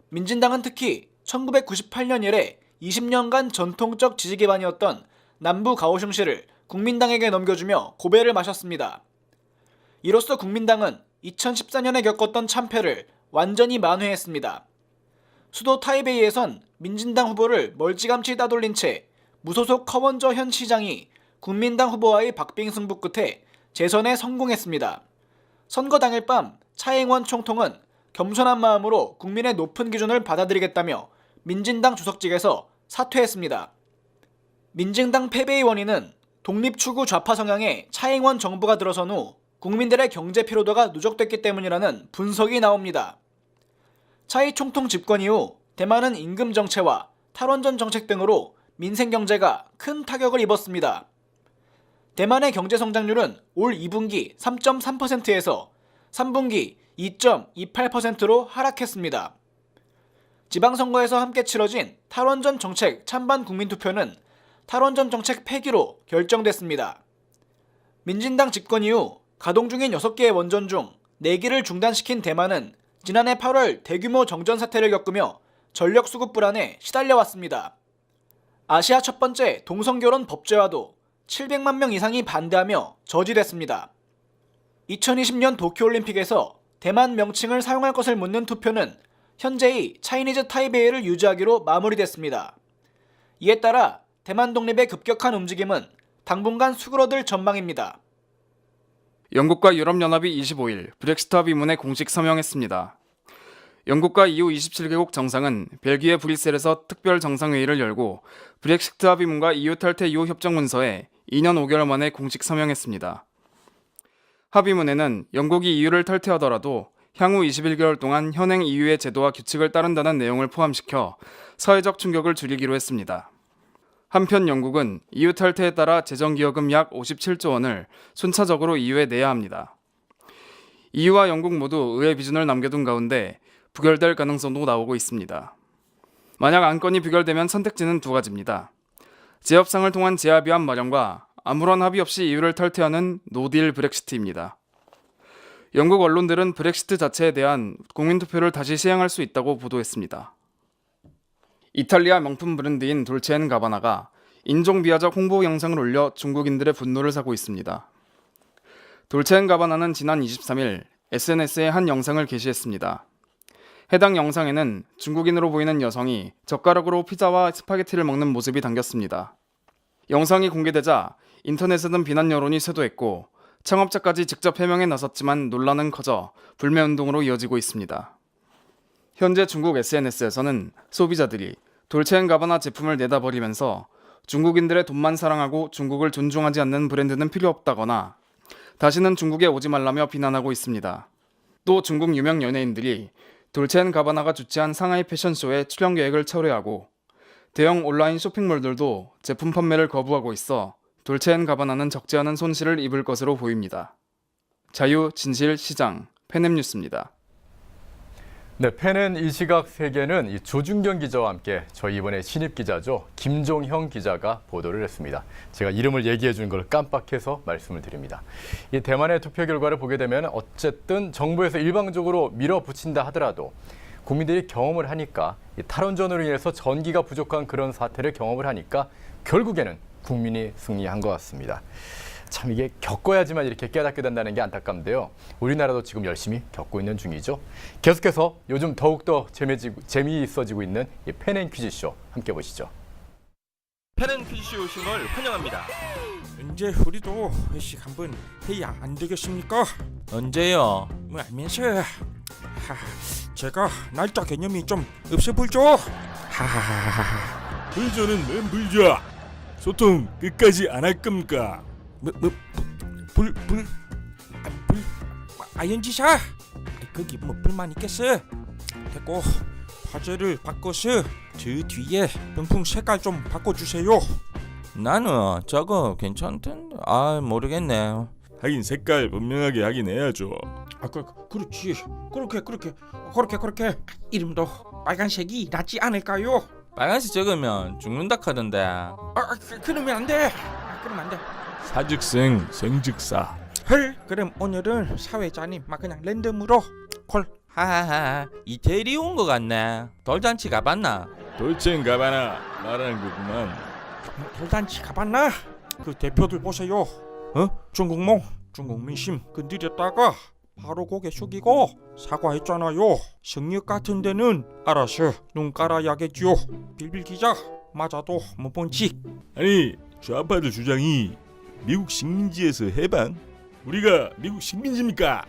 J: 민진당은 특히 1998년 이래 20년간 전통적 지지 기반이었던 남부 가오슝시를 국민당에게 넘겨주며 고배를 마셨습니다. 이로써 국민당은 2014년에 겪었던 참패를 완전히 만회했습니다. 수도 타이베이에선 민진당 후보를 멀찌감치 따돌린 채 무소속 커먼저 현 시장이 국민당 후보와의 박빙 승부 끝에 재선에 성공했습니다. 선거 당일 밤 차잉원 총통은 겸손한 마음으로 국민의 높은 기준을 받아들이겠다며 민진당 주석직에서 사퇴했습니다. 민진당 패배의 원인은 독립추구 좌파 성향의 차잉원 정부가 들어선 후 국민들의 경제 피로도가 누적됐기 때문이라는 분석이 나옵니다. 차이 총통 집권 이후 대만은 임금 정체와 탈원전 정책 등으로 민생 경제가 큰 타격을 입었습니다. 대만의 경제 성장률은 올 2분기 3.3%에서 3분기 2.28%로 하락했습니다. 지방선거에서 함께 치러진 탈원전 정책 찬반 국민투표는 탈원전 정책 폐기로 결정됐습니다. 민진당 집권 이후 가동 중인 6개의 원전 중 4개를 중단시킨 대만은 지난해 8월 대규모 정전 사태를 겪으며 전력 수급 불안에 시달려왔습니다. 아시아 첫 번째 동성결혼 법제화도 700만 명 이상이 반대하며 저지됐습니다. 2020년 도쿄올림픽에서 대만 명칭을 사용할 것을 묻는 투표는 현재의 차이니즈 타이베이를 유지하기로 마무리됐습니다. 이에 따라 대만 독립의 급격한 움직임은 당분간 수그러들 전망입니다.
K: 영국과 유럽연합이 25일 브렉시트 합의문에 공식 서명했습니다. 영국과 EU 27개국 정상은 벨기에 브뤼셀에서 특별 정상회의를 열고 브렉시트 합의문과 EU 탈퇴 이후 협정 문서에 2년 5개월 만에 공식 서명했습니다. 합의문에는 영국이 EU를 탈퇴하더라도 향후 21개월 동안 현행 EU의 제도와 규칙을 따른다는 내용을 포함시켜 사회적 충격을 줄이기로 했습니다. 한편 영국은 EU 탈퇴에 따라 재정기여금 약 57조 원을 순차적으로 EU에 내야 합니다. EU와 영국 모두 의회 비준을 남겨둔 가운데 부결될 가능성도 나오고 있습니다. 만약 안건이 부결되면 선택지는 두 가지입니다. 재협상을 통한 재합의안 마련과 아무런 합의 없이 EU를 탈퇴하는 노딜 브렉시트입니다. 영국 언론들은 브렉시트 자체에 대한 국민투표를 다시 시행할 수 있다고 보도했습니다. 이탈리아 명품 브랜드인 돌체앤가바나가 인종비하적 홍보 영상을 올려 중국인들의 분노를 사고 있습니다. 돌체앤가바나는 지난 23일 SNS에 한 영상을 게시했습니다. 해당 영상에는 중국인으로 보이는 여성이 젓가락으로 피자와 스파게티를 먹는 모습이 담겼습니다. 영상이 공개되자 인터넷에는 비난 여론이 쇄도했고 창업자까지 직접 해명에 나섰지만 논란은 커져 불매운동으로 이어지고 있습니다. 현재 중국 SNS에서는 소비자들이 돌체앤가바나 제품을 내다버리면서 중국인들의 돈만 사랑하고 중국을 존중하지 않는 브랜드는 필요 없다거나 다시는 중국에 오지 말라며 비난하고 있습니다. 또 중국 유명 연예인들이 돌체앤가바나가 주최한 상하이 패션쇼에 출연 계획을 철회하고 대형 온라인 쇼핑몰들도 제품 판매를 거부하고 있어 돌체앤가바나는 적지 않은 손실을 입을 것으로 보입니다. 자유, 진실, 시장, 팬엠뉴스입니다.
A: 네, 팬은 이 시각 세계는 이 조준경 기자와 함께 저희 이번에 신입 기자죠. 김종형 기자가 보도를 했습니다. 제가 이름을 얘기해 주는 걸 깜빡해서 말씀을 드립니다. 이 대만의 투표 결과를 보게 되면 어쨌든 정부에서 일방적으로 밀어붙인다 하더라도 국민들이 경험을 하니까 이 탈원전으로 인해서 전기가 부족한 그런 사태를 경험을 하니까 결국에는 국민이 승리한 것 같습니다. 참 이게 겪어야지만 이렇게 깨닫게 된다는 게 안타깝는데요. 우리나라도 지금 열심히 겪고 있는 중이죠. 계속해서 요즘 더욱더 재미있어지고 있는 이 팬앤 퀴즈쇼 함께 보시죠.
B: 팬앤 퀴즈쇼 오신 걸 환영합니다.
L: 이제 우리도 회식 한번 해야 안 되겠습니까?
M: 언제요?
L: 뭐 알면서 제가 날짜 개념이 좀 없어 보이죠?
N: 불조는 웬 불자? 소통 끝까지 안 할 겁니까?
L: 아연지사 거기 뭐 불만 있겠어? 됐고 화제를 바꿔서 저 뒤에 병풍 색깔 좀 바꿔주세요.
M: 나는 저거 괜찮던데. 모르겠네.
N: 하긴 색깔 분명하게 하긴 해야죠.
L: 그렇지. 그렇게 이름도 빨간색이 낫지 않을까요?
M: 빨간색 적으면 죽는다 카던데.
L: 그러면 안 돼.
N: 사즉생 생즉사.
L: 그럼 오늘은 사회자님 막 그냥 랜덤으로 콜.
M: 하하하, 이태리 온 거 같네. 돌잔치 가봤나?
N: 돌체앤가바나 말하는 거구만.
L: 돌잔치 가봤나? 그 대표들 보세요. 중국몽, 중국 민심 건드렸다가 바로 고개 숙이고 사과했잖아요. 성역 같은 데는 알아서 눈 깔아야겠죠. 빌빌 기자 맞아도 못 본 칙.
N: 아니 좌파들 주장이 미국 식민지에서 해방? 우리가 미국 식민지입니까?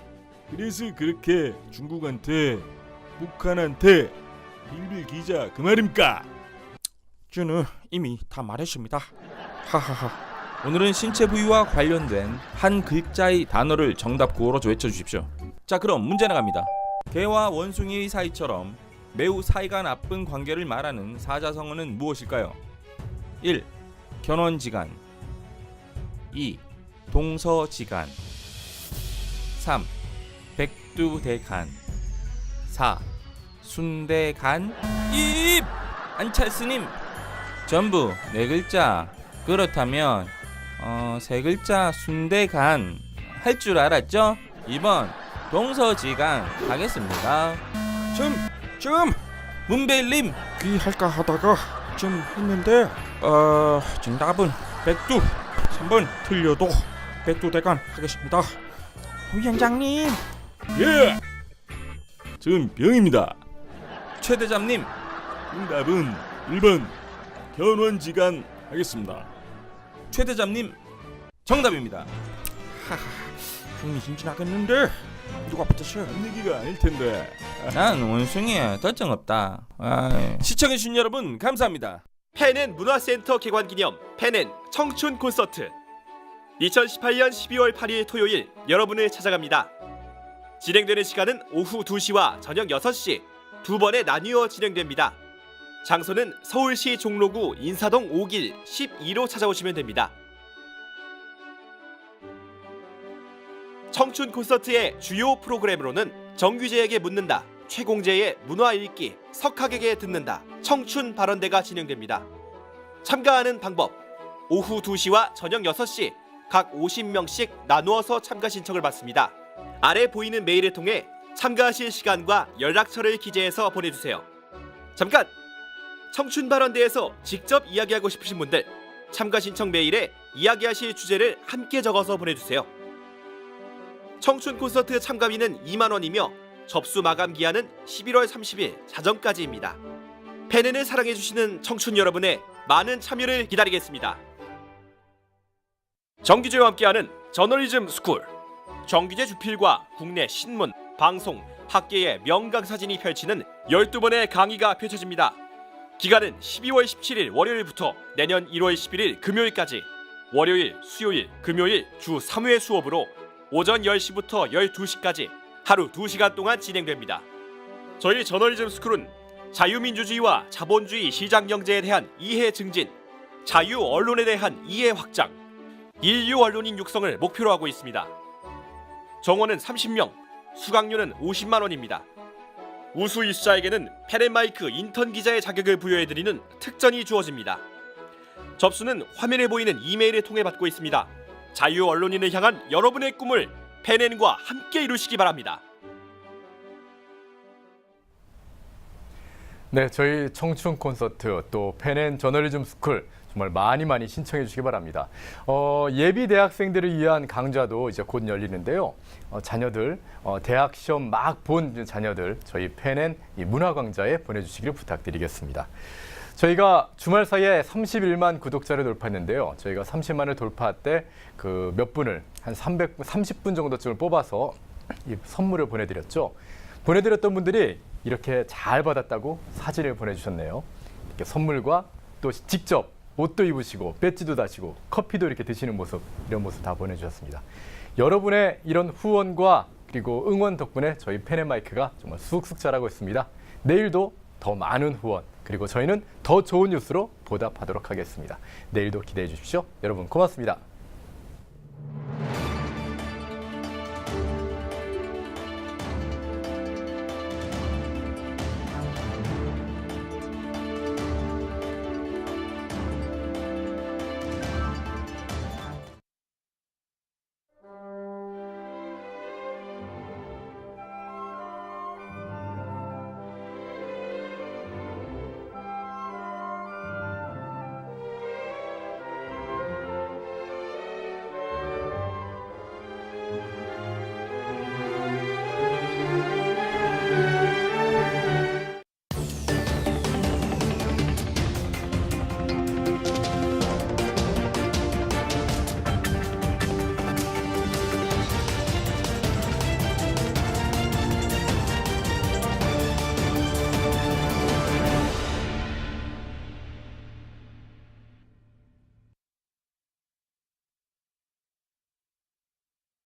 N: 그래서 그렇게 중국한테 북한한테 빌빌 기자 그 말입니까?
L: 저는 이미 다 말했습니다. 하하하.
M: 오늘은 신체 부위와 관련된 한 글자의 단어를 정답 구호로 외쳐주십시오. 자, 그럼 문제 나갑니다. 개와 원숭이의 사이처럼 매우 사이가 나쁜 관계를 말하는 사자성어는 무엇일까요? 1. 견원지간 2. 동서지간 3. 백두대간 4. 순대간 입! 안찰스님 전부 4글자. 그렇다면 3글자 순대간 할 줄 알았죠? 2번 동서지간 하겠습니다.
L: 좀
M: 문베일님
L: 귀할까 하다가 좀 했는데 정답은 백두. 3번 틀려도 백두대간 하겠습니다. 위원장님.
N: 예! 전 병입니다.
M: 최대장님
N: 정답은 1번 견원지간 하겠습니다.
M: 최대장님 정답입니다.
L: 흥미진진하겠는데 누가 붙었어요?
N: 남 얘기가 아닐 텐데.
M: 난 원숭이야. 결정 없다. 시청해주신 여러분 감사합니다.
B: 펜앤 문화센터 개관 기념 펜앤 청춘 콘서트 2018년 12월 8일 토요일 여러분을 찾아갑니다. 진행되는 시간은 오후 2시와 저녁 6시 두 번에 나뉘어 진행됩니다. 장소는 서울시 종로구 인사동 5길 12로 찾아오시면 됩니다. 청춘 콘서트의 주요 프로그램으로는 정규제에게 묻는다, 최공재의 문화 읽기, 석학에게 듣는다, 청춘 발언대가 진행됩니다. 참가하는 방법: 오후 2시와 저녁 6시 각 50명씩 나누어서 참가 신청을 받습니다. 아래 보이는 메일을 통해 참가하실 시간과 연락처를 기재해서 보내주세요. 잠깐! 청춘 발언대에서 직접 이야기하고 싶으신 분들 참가 신청 메일에 이야기하실 주제를 함께 적어서 보내주세요. 청춘 콘서트 참가비는 2만원이며 접수 마감 기한은 11월 30일 자정까지입니다. 펜앤을 사랑해주시는 청춘 여러분의 많은 참여를 기다리겠습니다. 정규제와 함께하는 저널리즘 스쿨. 정규제 주필과 국내 신문, 방송, 학계의 명강사진이 펼치는 12번의 강의가 펼쳐집니다. 기간은 12월 17일 월요일부터 내년 1월 11일 금요일까지 월요일, 수요일, 금요일 주 3회 수업으로 오전 10시부터 12시까지 하루 2시간 동안 진행됩니다. 저희 저널리즘 스쿨은 자유민주주의와 자본주의 시장경제에 대한 이해 증진, 자유 언론에 대한 이해 확장, 인류 언론인 육성을 목표로 하고 있습니다. 정원은 30명, 수강료는 50만 원입니다. 우수 이수자에게는 펜앤마이크 인턴 기자의 자격을 부여해드리는 특전이 주어집니다. 접수는 화면에 보이는 이메일을 통해 받고 있습니다. 자유 언론인을 향한 여러분의 꿈을 펜앤과 함께 이루시기 바랍니다.
A: 네, 저희 청춘 콘서트 또 펜앤 저널리즘 스쿨 정말 많이 신청해 주시기 바랍니다. 예비 대학생들을 위한 강좌도 이제 곧 열리는데요. 자녀들 대학 시험 막 본 자녀들 저희 펜앤 문화 강좌에 보내주시기를 부탁드리겠습니다. 저희가 주말 사이에 31만 구독자를 돌파했는데요. 저희가 30만을 돌파할 때 그 몇 분을 한 30분 정도쯤을 뽑아서 이 선물을 보내드렸죠. 보내드렸던 분들이 이렇게 잘 받았다고 사진을 보내주셨네요. 이렇게 선물과 또 직접 옷도 입으시고 배지도 다시고 커피도 이렇게 드시는 모습, 이런 모습 다 보내주셨습니다. 여러분의 이런 후원과 그리고 응원 덕분에 저희 펜앤마이크가 정말 쑥쑥 자라고 있습니다. 내일도 더 많은 후원 그리고 저희는 더 좋은 뉴스로 보답하도록 하겠습니다. 내일도 기대해 주십시오. 여러분 고맙습니다.